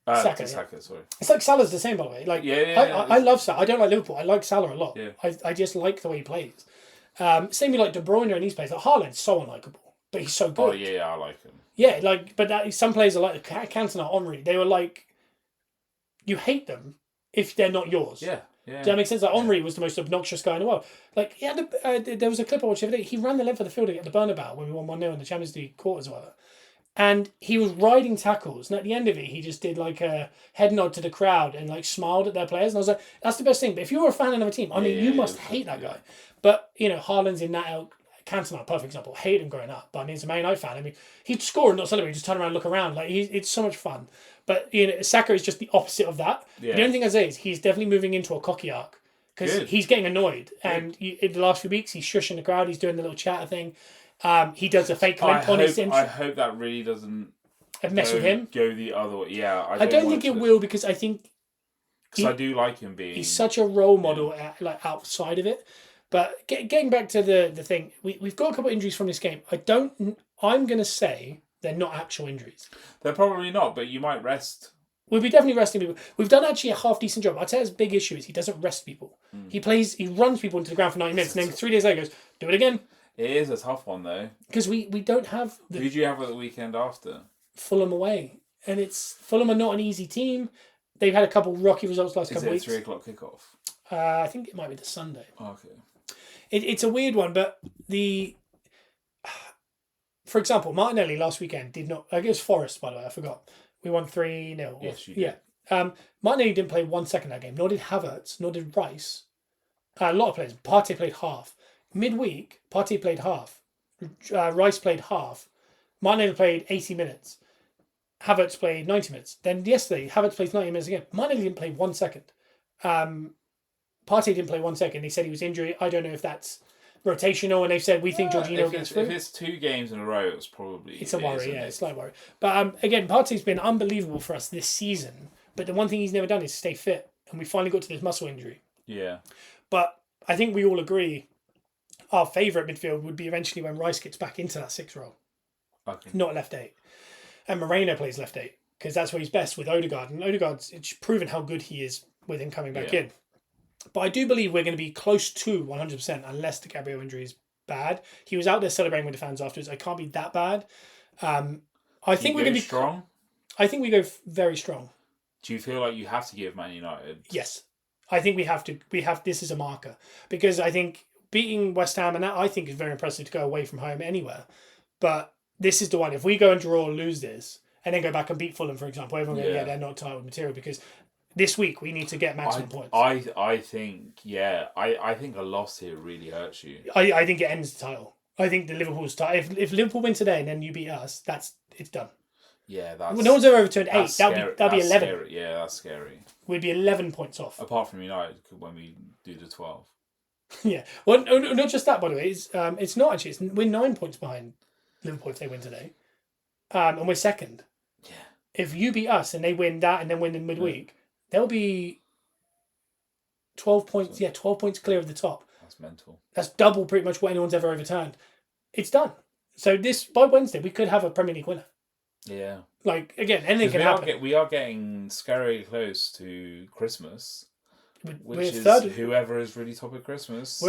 Speaker 1: Saka,
Speaker 2: sorry.
Speaker 1: It's like Salah's the same, by the way. Like, I love Salah. I don't like Liverpool. I like Salah a lot. Yeah. I just like the way he plays. Same with like De Bruyne and these players. Like Haaland's so unlikable, but he's so good.
Speaker 2: Oh yeah, I like him.
Speaker 1: Yeah, but some players are like Cantona, Henry. They were like. You hate them if they're not yours.
Speaker 2: Yeah.
Speaker 1: Does that make sense? Like Henry was the most obnoxious guy in the world. Like there was a clip I watched the other day. He ran the length of the field at the Bernabeu when we won 1-0 in the Champions League quarters or whatever. And he was riding tackles. And at the end of it, he just did like a head nod to the crowd and like smiled at their players. And I was like, that's the best thing. But if you're a fan of a team, you must hate that guy. But, Haaland's in that ilk. Cantona, perfect example. Hated him growing up, but I mean, as a Man United fan, I mean, he'd score and not celebrate, just turn around and look around. Like, it's so much fun. But, Saka is just the opposite of that.
Speaker 2: Yeah.
Speaker 1: The only thing I say is he's definitely moving into a cocky arc because he's getting annoyed. And in the last few weeks, he's shushing the crowd. He's doing the little chatter thing. He does a fake comment on his
Speaker 2: I hope that really doesn't
Speaker 1: mess with him.
Speaker 2: Go the other way. Yeah,
Speaker 1: I don't think it will because I think
Speaker 2: I do like him being.
Speaker 1: He's such a role model outside of it. But getting back to the thing, we've got a couple of injuries from this game. I'm going to say they're not actual injuries.
Speaker 2: They're probably not, but you might rest.
Speaker 1: We'll be definitely resting people. We've done actually a half decent job. I'd say his big issue is he doesn't rest people. He runs people into the ground for 90 minutes, and then 3 days later goes, do it again.
Speaker 2: It is a tough one though.
Speaker 1: Because we don't have
Speaker 2: Who do you have at the weekend after?
Speaker 1: Fulham away, and Fulham are not an easy team. They've had a couple rocky results last couple of weeks.
Speaker 2: Is it 3 o'clock kickoff?
Speaker 1: I think it might be the Sunday.
Speaker 2: Okay.
Speaker 1: It's a weird one, but for example, Martinelli last weekend did not. It was Forest, by the way. I forgot. We won 3-0.
Speaker 2: Yes, you did.
Speaker 1: Yeah. Martinelli didn't play 1 second that game. Nor did Havertz. Nor did Rice. A lot of players. Partey played half. Midweek, Partey played half. Rice played half. Martinelli played 80 minutes. Havertz played 90 minutes. Then yesterday, Havertz plays 90 minutes again. Martinelli didn't play 1 second. Partey didn't play 1 second. They said he was injured. I don't know if that's rotational, and they've said we think Jorginho gets through.
Speaker 2: If it's 2 games in a row, it's a worry.
Speaker 1: It's a slight worry. But again, Partey's been unbelievable for us this season. But the one thing he's never done is stay fit, and we finally got to this muscle injury.
Speaker 2: Yeah.
Speaker 1: But I think we all agree our favourite midfield would be eventually when Rice gets back into that 6 role.
Speaker 2: Okay.
Speaker 1: Not left 8. And Moreno plays left 8 because that's where he's best with Odegaard. And Odegaard's it's proven how good he is with him coming back in. But I do believe we're going to be close to 100% unless the Gabriel injury is bad. He was out there celebrating with the fans afterwards. It can't be that bad. I think we're going to be
Speaker 2: strong.
Speaker 1: I think we go very strong.
Speaker 2: Do you feel like you have to give Man United?
Speaker 1: Yes. I think we have to. This is a marker because I think beating West Ham and that I think is very impressive to go away from home anywhere. But this is the one. If we go and draw or lose this and then go back and beat Fulham, for example, everyone goes, they're not title material because this week we need to get maximum points.
Speaker 2: I think a loss here really hurts you.
Speaker 1: I think it ends the title. I think the Liverpool's title. If Liverpool win today and then you beat us, it's done.
Speaker 2: Yeah, that's.
Speaker 1: Well, no one's ever overturned 8. That'd be 11.
Speaker 2: Scary. Yeah, that's scary.
Speaker 1: We'd be 11 points off.
Speaker 2: Apart from United, when we do the 12.
Speaker 1: Yeah. Well, not just that, by the way. It's not actually. We're 9 points behind Liverpool if they win today, and we're second.
Speaker 2: Yeah.
Speaker 1: If you beat us and they win that and then win in midweek, they'll be 12 points. 12 points clear of the top.
Speaker 2: That's mental.
Speaker 1: That's double pretty much what anyone's ever overturned. It's done. So by Wednesday we could have a Premier League winner.
Speaker 2: Yeah.
Speaker 1: Like again, anything can happen.
Speaker 2: We are getting scarily close to Christmas. Which is
Speaker 1: third.
Speaker 2: Whoever is really top at Christmas.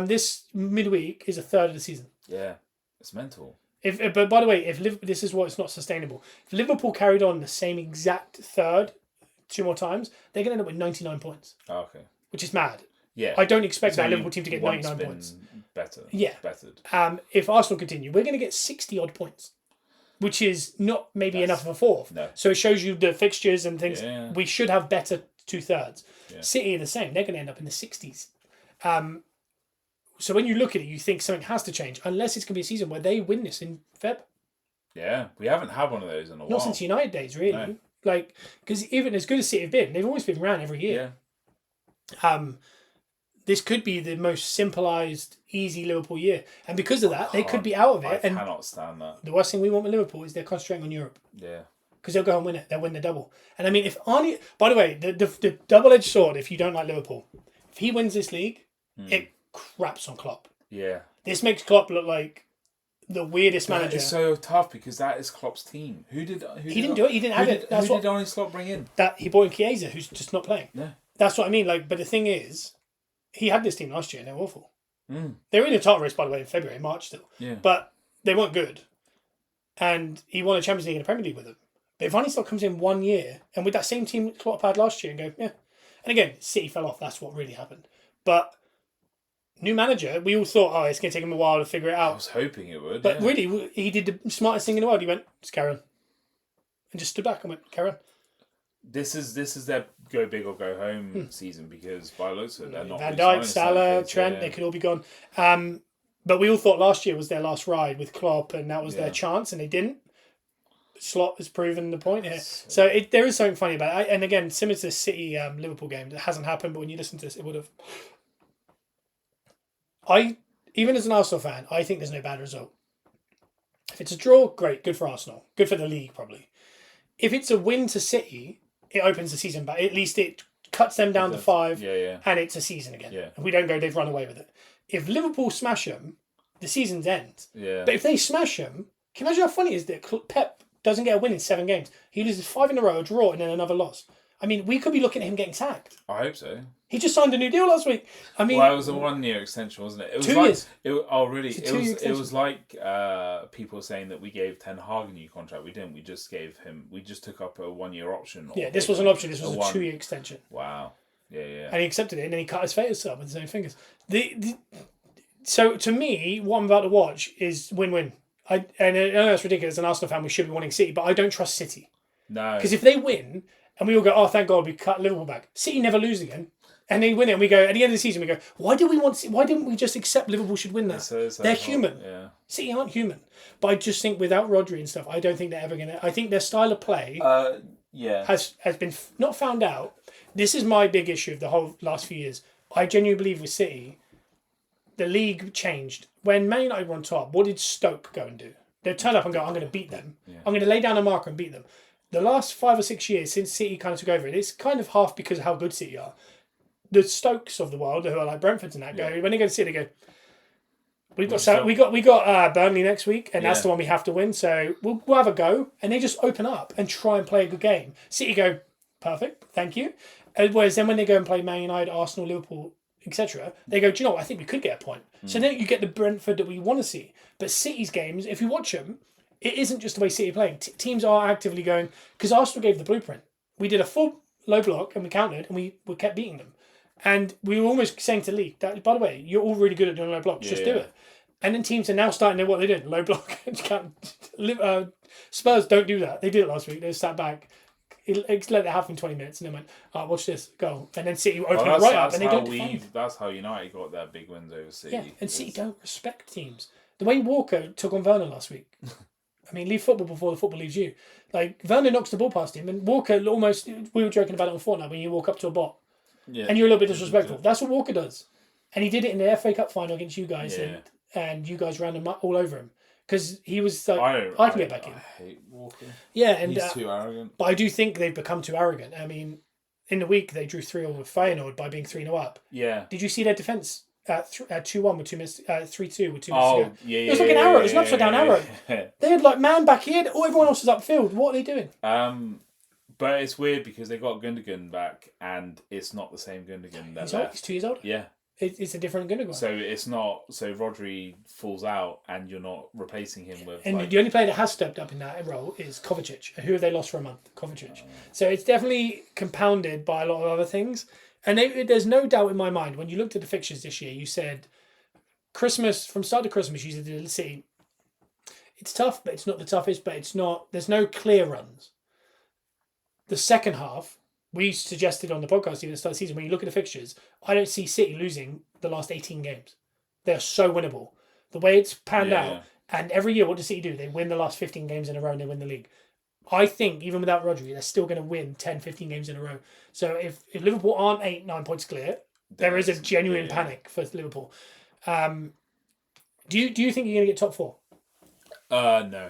Speaker 1: This midweek is a third of the season.
Speaker 2: Yeah, it's mental.
Speaker 1: But by the way, this is what's not sustainable. If Liverpool carried on the same exact third 2 more times, they're going to end up with 99 points.
Speaker 2: Oh, okay.
Speaker 1: Which is mad.
Speaker 2: Yeah.
Speaker 1: I don't expect that Liverpool team to get 99 points.
Speaker 2: Better.
Speaker 1: Yeah.
Speaker 2: Bettered.
Speaker 1: If Arsenal continue, we're going to get 60 odd points, which is not maybe enough of a fourth.
Speaker 2: No.
Speaker 1: So it shows you the fixtures and things.
Speaker 2: Yeah.
Speaker 1: We should have better 2/3.
Speaker 2: Yeah.
Speaker 1: City are the same. They're going to end up in the 60s. So when you look at it, you think something has to change, unless it's going to be a season where they win this in Feb.
Speaker 2: Yeah, we haven't had one of those in a while.
Speaker 1: Not since United days, really.
Speaker 2: No.
Speaker 1: Like, because even as good as City have been, they've always been around every year.
Speaker 2: Yeah.
Speaker 1: This could be the most simplised, easy Liverpool year. And because of that, they could be out of it.
Speaker 2: I cannot stand that.
Speaker 1: The worst thing we want with Liverpool is they're concentrating on Europe.
Speaker 2: Yeah.
Speaker 1: Because they'll go and win it. They'll win the double. And I mean, if Arnie... By the way, the double-edged sword, if you don't like Liverpool, if he wins this league, it craps on Klopp.
Speaker 2: Yeah.
Speaker 1: This makes Klopp look like the weirdest manager.
Speaker 2: It's so tough because that is Klopp's team. He didn't
Speaker 1: do it. He didn't have it.
Speaker 2: Who did Arne Slot bring in?
Speaker 1: That he brought in Chiesa, who's just not playing.
Speaker 2: Yeah.
Speaker 1: That's what I mean. Like, but the thing is, he had this team last year and they're awful.
Speaker 2: Mm.
Speaker 1: They were in the title race, by the way, in February, March still.
Speaker 2: Yeah.
Speaker 1: But they weren't good. And he won a Champions League and a Premier League with them. But if Arne Slot comes in 1 year and with that same team Klopp had last year and go, yeah. And again, City fell off. That's what really happened. But new manager, we all thought, it's going to take him a while to figure it out.
Speaker 2: I was hoping it would.
Speaker 1: But really, he did the smartest thing in the world. He went, just carry on. And just stood back and went, carry on.
Speaker 2: This is their go big or go home season because by the looks of it, they're not.
Speaker 1: Van Dijk, Salah, Trent, they could all be gone. But we all thought last year was their last ride with Klopp, and that was their chance, and they didn't. Slot has proven the point here. So there is something funny about it. And again, similar to the City Liverpool game, it hasn't happened, but when you listen to this, it would have. Even as an Arsenal fan, I think there's no bad result. If it's a draw, great, good for Arsenal, good for the league probably. If it's a win to City, it opens the season back. At least it cuts them down to 5, and it's a season again.
Speaker 2: Yeah.
Speaker 1: And we don't go, they've run away with it. If Liverpool smash them, the season's ends.
Speaker 2: Yeah.
Speaker 1: But if they smash them, can you imagine how funny it is that Pep doesn't get a win in 7 games? He loses 5 in a row, a draw, and then another loss. I mean, we could be looking at him getting sacked.
Speaker 2: I hope so.
Speaker 1: He just signed a new deal last week. I mean,
Speaker 2: well, it was a 1-year extension, wasn't it? It was
Speaker 1: 2
Speaker 2: like,
Speaker 1: years.
Speaker 2: Oh, really?
Speaker 1: It's
Speaker 2: It was like people saying that we gave Ten Hag a new contract. We didn't. We just took up a 1-year option.
Speaker 1: Yeah, this was an option. This was a 2-year extension.
Speaker 2: Wow. Yeah.
Speaker 1: And he accepted it, and then he cut his face up with his own fingers. So to me, what I'm about to watch is win-win. I know that's ridiculous. As an Arsenal fan, we should be wanting City, but I don't trust City.
Speaker 2: No.
Speaker 1: Because if they win, and we all go, oh, thank God, we cut Liverpool back. City never lose again. And they win it, and we go, at the end of the season, we go, why didn't we just accept Liverpool should win that? They're human.
Speaker 2: Yeah.
Speaker 1: City aren't human. But I just think without Rodri and stuff, I don't think they're ever going to... I think their style of play has been not found out. This is my big issue of the whole last few years. I genuinely believe with City, the league changed. When Man United were on top, what did Stoke go and do? They'd turn up and go, I'm going to beat them. Yeah. I'm going to lay down a marker and beat them. The last 5 or 6 years since City kind of took over, it's kind of half because of how good City are. The Stokes of the world, who are like Brentford and that, go when they go to City, they go, we got Burnley next week, and that's the one we have to win. So we'll have a go, and they just open up and try and play a good game. City go, perfect, thank you. Whereas then when they go and play Man United, Arsenal, Liverpool, etc., they go, do you know what? I think we could get a point. So then you get the Brentford that we want to see. But City's games, if you watch them, it isn't just the way City are playing. Teams are actively going, because Arsenal gave the blueprint. We did a full low block and we countered and we kept beating them. And we were almost saying to Lee, that, by the way, you're all really good at doing low blocks, just do it. And then teams are now starting to know what they did. Low block. Spurs don't do that. They did it last week. They sat back, let it happen 20 minutes and then went, watch this, go. And then City open it right up and they don't defend.
Speaker 2: That's how United got their big wins over City.
Speaker 1: Yeah, and City don't respect teams. The way Walker took on Werner last week. I mean, leave football before the football leaves you. Like, Werner knocks the ball past him, and Walker almost... We were joking about it on Fortnite when you walk up to a bot. Yeah. And you're a little bit disrespectful. That's what Walker does. And he did it in the FA Cup final against you guys, and you guys ran him all over him. Because he was like, I can get back in.
Speaker 2: I hate Walker.
Speaker 1: Yeah, and...
Speaker 2: He's too arrogant.
Speaker 1: But I do think they've become too arrogant. I mean, in the week, they drew 3-0 with Feyenoord by being 3-0 up.
Speaker 2: Yeah.
Speaker 1: Did you see their defence? 2-1 with 2 minutes, 3-2 with 2 minutes to go.
Speaker 2: Yeah,
Speaker 1: it was like an arrow. It was an upside down arrow. They had like man back here. Everyone else was upfield. What are they doing?
Speaker 2: But it's weird because they got Gundogan back, and it's not the same Gundogan.
Speaker 1: He's 2 years old.
Speaker 2: Yeah,
Speaker 1: it's a different Gundogan.
Speaker 2: So it's not. So Rodri falls out, and you're not replacing him with.
Speaker 1: And the only player that has stepped up in that role is Kovacic, who have they lost for a month? Kovacic. So it's definitely compounded by a lot of other things. And there's no doubt in my mind, when you looked at the fixtures this year, you said Christmas, from start to Christmas, you said, see, it's tough, but it's not the toughest, but it's not, there's no clear runs. The second half, we suggested on the podcast, even at the start of the season, when you look at the fixtures, I don't see City losing the last 18 games. They're so winnable. The way it's panned out, and every year, what does City do? They win the last 15 games in a row and they win the league. I think, even without Rodri, they're still going to win 10, 15 games in a row. So if Liverpool aren't 8-9 points clear, there is a genuine panic for Liverpool. Do you think you're going to get top 4?
Speaker 2: No.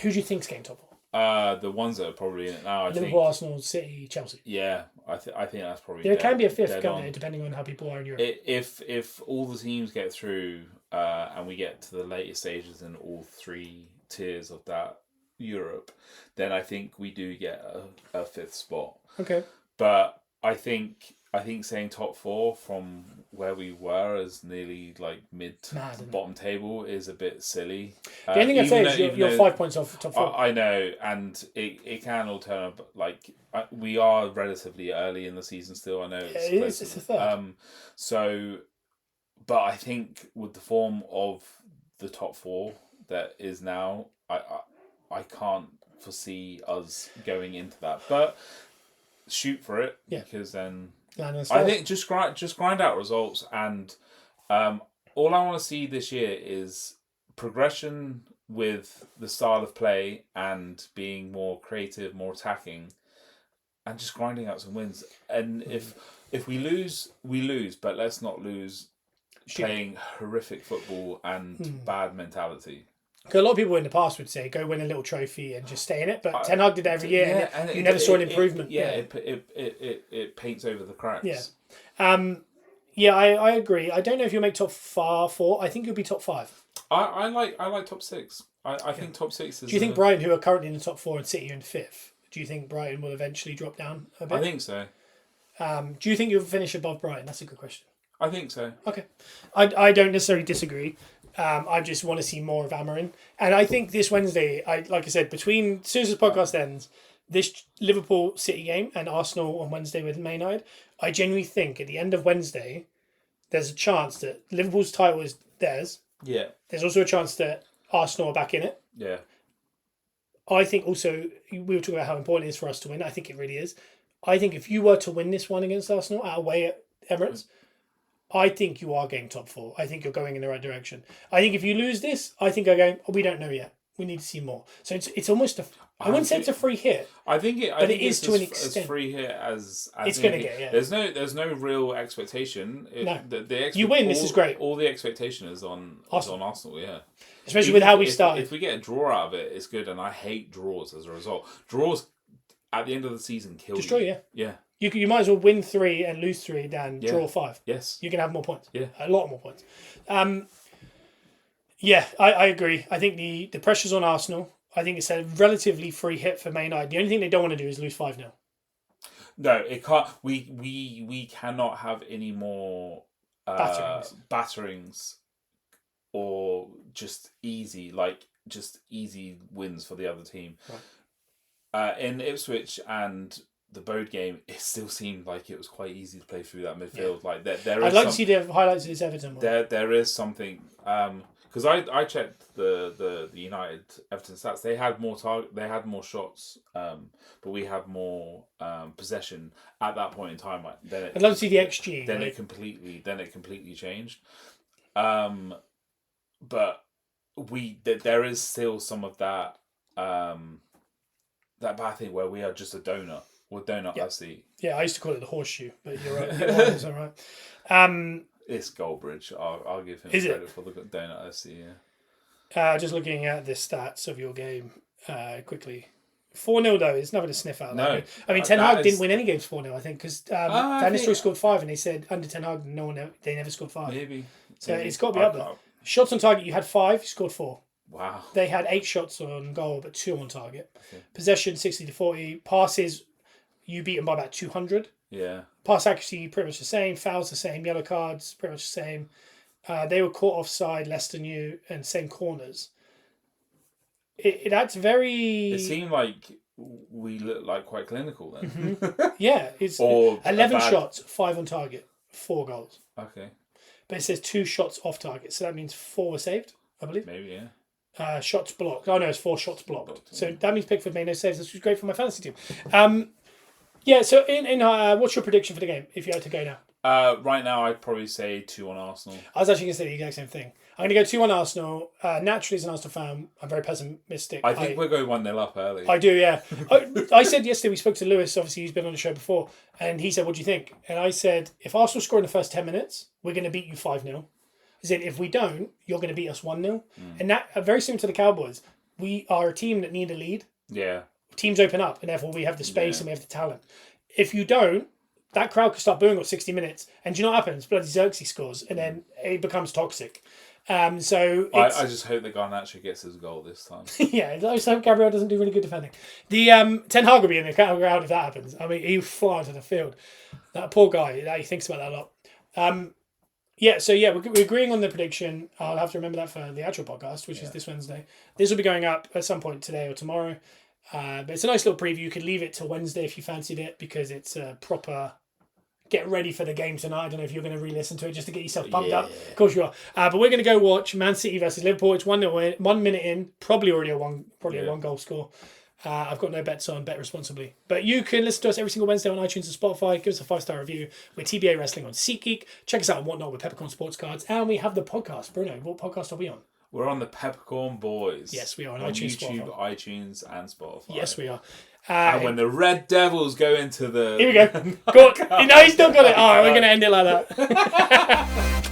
Speaker 1: Who do you think's getting top 4?
Speaker 2: The ones that are probably in it now,
Speaker 1: Liverpool, Arsenal, City, Chelsea.
Speaker 2: Yeah, I think that's probably...
Speaker 1: There can be a fifth, can't there, depending on how people are in Europe.
Speaker 2: If all the teams get through and we get to the later stages in all 3 tiers of that Europe, then I think we do get a 5th spot.
Speaker 1: Okay.
Speaker 2: But I think saying top 4 from where we were as nearly like mid to bottom table is a bit silly.
Speaker 1: The only thing I'd say is you're 5 points off top 4.
Speaker 2: I know, and it can all turn up. Like we are relatively early in the season still. I know it's
Speaker 1: a third.
Speaker 2: So, but I think with the form of the top 4 that is now, I can't foresee us going into that, but shoot for it because then I think just grind out results, and all I want to see this year is progression with the style of play and being more creative, more attacking, and just grinding out some wins. And if we lose, we lose, but let's not lose playing horrific football and bad mentality.
Speaker 1: Because a lot of people in the past would say, go win a little trophy and just stay in it. But Ten Hag did that every year, and you never saw an improvement.
Speaker 2: It paints over the cracks.
Speaker 1: Yeah. I agree. I don't know if you'll make top 4. I think you'll be top 5.
Speaker 2: I like top 6. I think top 6 is...
Speaker 1: Do you think Brighton, who are currently in the top 4 and City in 5th, do you think Brighton will eventually drop down a bit?
Speaker 2: I think so.
Speaker 1: Do you think you'll finish above Brighton? That's a good question.
Speaker 2: I think so.
Speaker 1: Okay. I don't necessarily disagree. I just want to see more of Amarin. And I think this Wednesday, like I said, as soon as this podcast ends, this Liverpool City game and Arsenal on Wednesday with Man United, I genuinely think at the end of Wednesday, there's a chance that Liverpool's title is theirs.
Speaker 2: Yeah.
Speaker 1: There's also a chance that Arsenal are back in it.
Speaker 2: Yeah.
Speaker 1: I think also, we were talking about how important it is for us to win. I think it really is. I think if you were to win this one against Arsenal away at Emirates, I think you are getting top 4. I think you're going in the right direction. I think if you lose this, I think I'm going, we don't know yet. We need to see more. So it's almost I wouldn't say it's a free hit.
Speaker 2: I think it is
Speaker 1: to an extent.
Speaker 2: as free hit as
Speaker 1: it's going to get. Yeah.
Speaker 2: There's no real expectation.
Speaker 1: No. You win. This is great.
Speaker 2: All the expectation is on Arsenal. Yeah.
Speaker 1: Especially with how we started.
Speaker 2: If we get a draw out of it, it's good. And I hate draws as a result. Draws at the end of the season kill
Speaker 1: Destroy,
Speaker 2: you.
Speaker 1: Yeah.
Speaker 2: Yeah.
Speaker 1: You might as well win 3 and lose 3 than draw 5.
Speaker 2: Yes.
Speaker 1: You can have more points.
Speaker 2: Yeah.
Speaker 1: A lot more points. Yeah, I agree. I think the pressure's on Arsenal. I think it's a relatively free hit for Man United. The only thing they don't want to do is lose 5-0.
Speaker 2: No, it can't. We cannot have any more batterings or just easy wins for the other team. Right. In Ipswich and the Bode game, it still seemed like it was quite easy to play through that midfield. Yeah. Like there
Speaker 1: I'd like to see the highlights of this Everton one.
Speaker 2: There is something because I checked the United Everton stats. They had more they had more shots, but we had more possession at that point in time.
Speaker 1: I'd love to see the XG.
Speaker 2: Then it completely changed. But there is still some of that that bad thing where we are just a donut. Or donut FC.
Speaker 1: Yeah, I used to call it the horseshoe, but you're right. It's all right.
Speaker 2: It's Goldbridge. I'll give him credit for the donut FC.
Speaker 1: Yeah. Just looking at the stats of your game quickly. 4-0 though is nothing to sniff at.
Speaker 2: No,
Speaker 1: I mean Ten Hag didn't win any games 4-0. I think because Van Nistelrooy scored 5, and they said under Ten Hag they never scored 5.
Speaker 2: Maybe.
Speaker 1: So it's got to be up there. Shots on target, you had 5, you scored 4.
Speaker 2: Wow.
Speaker 1: They had 8 shots on goal, but 2 on target. Okay. Possession 60-40. Passes, you beat them by about 200.
Speaker 2: Yeah.
Speaker 1: Pass accuracy pretty much the same. Fouls the same. Yellow cards pretty much the same. They were caught offside less than you, and same corners. That's very.
Speaker 2: It seemed like we looked like quite clinical then.
Speaker 1: Mm-hmm. Yeah, it's 11 shots, 5 on target, 4 goals.
Speaker 2: Okay.
Speaker 1: But it says 2 shots off target, so that means 4 were saved, I believe.
Speaker 2: Maybe, yeah.
Speaker 1: Shots blocked. Oh no, it's 4 shots blocked. So that means Pickford made no saves. This was great for my fantasy team. Yeah. So in what's your prediction for the game if you had to go now?
Speaker 2: Right now, I'd probably say 2 on Arsenal.
Speaker 1: I was actually going to say the exact same thing. I'm going to go 2 on Arsenal. Naturally, as an Arsenal fan, I'm very pessimistic.
Speaker 2: I think we're going 1-0 up early.
Speaker 1: I do, yeah. I said yesterday, we spoke to Lewis, obviously he's been on the show before, and he said, what do you think? And I said, if Arsenal score in the first 10 minutes, we're going to beat you 5-0. I said, if we don't, you're going to beat us 1-0. And that, very similar to the Cowboys, we are a team that need a lead.
Speaker 2: Yeah.
Speaker 1: Teams open up, and therefore we have the space and we have the talent. If you don't, that crowd could start booing at 60 minutes. And do you know what happens? Bloody Xerxes scores, and then it becomes toxic. So
Speaker 2: I just hope that Garnacho gets his goal this time.
Speaker 1: Yeah, I just hope Gabriel doesn't do really good defending. The Ten Hag will be in the crowd if that happens. I mean, he'll fly onto the field. That poor guy, he thinks about that a lot. We're agreeing on the prediction. I'll have to remember that for the actual podcast, which is this Wednesday. This will be going up at some point today or tomorrow. But it's a nice little preview. You could leave it till Wednesday if you fancied it, because it's a proper get ready for the game tonight. I don't know if you're going to re-listen to it just to get yourself pumped up. Of course you are. But we're going to go watch Man City versus Liverpool. It's 1 minute in, probably already a one goal score. I've got no bets on. Bet responsibly. But you can listen to us every single Wednesday on iTunes and Spotify. Give us a 5-star review. We're TBA Wrestling on SeatGeek. Check us out on Whatnot with Peppercorn Sports Cards. And we have the podcast. Bruno, what podcast are we on?
Speaker 2: We're on the Peppercorn Boys.
Speaker 1: Yes, we are on
Speaker 2: iTunes,
Speaker 1: YouTube,
Speaker 2: Spotify. iTunes, and Spotify.
Speaker 1: Yes, we are.
Speaker 2: And when the Red Devils go into the...
Speaker 1: Here we go. Go on. He's not got it. All right, we're going to end it like that.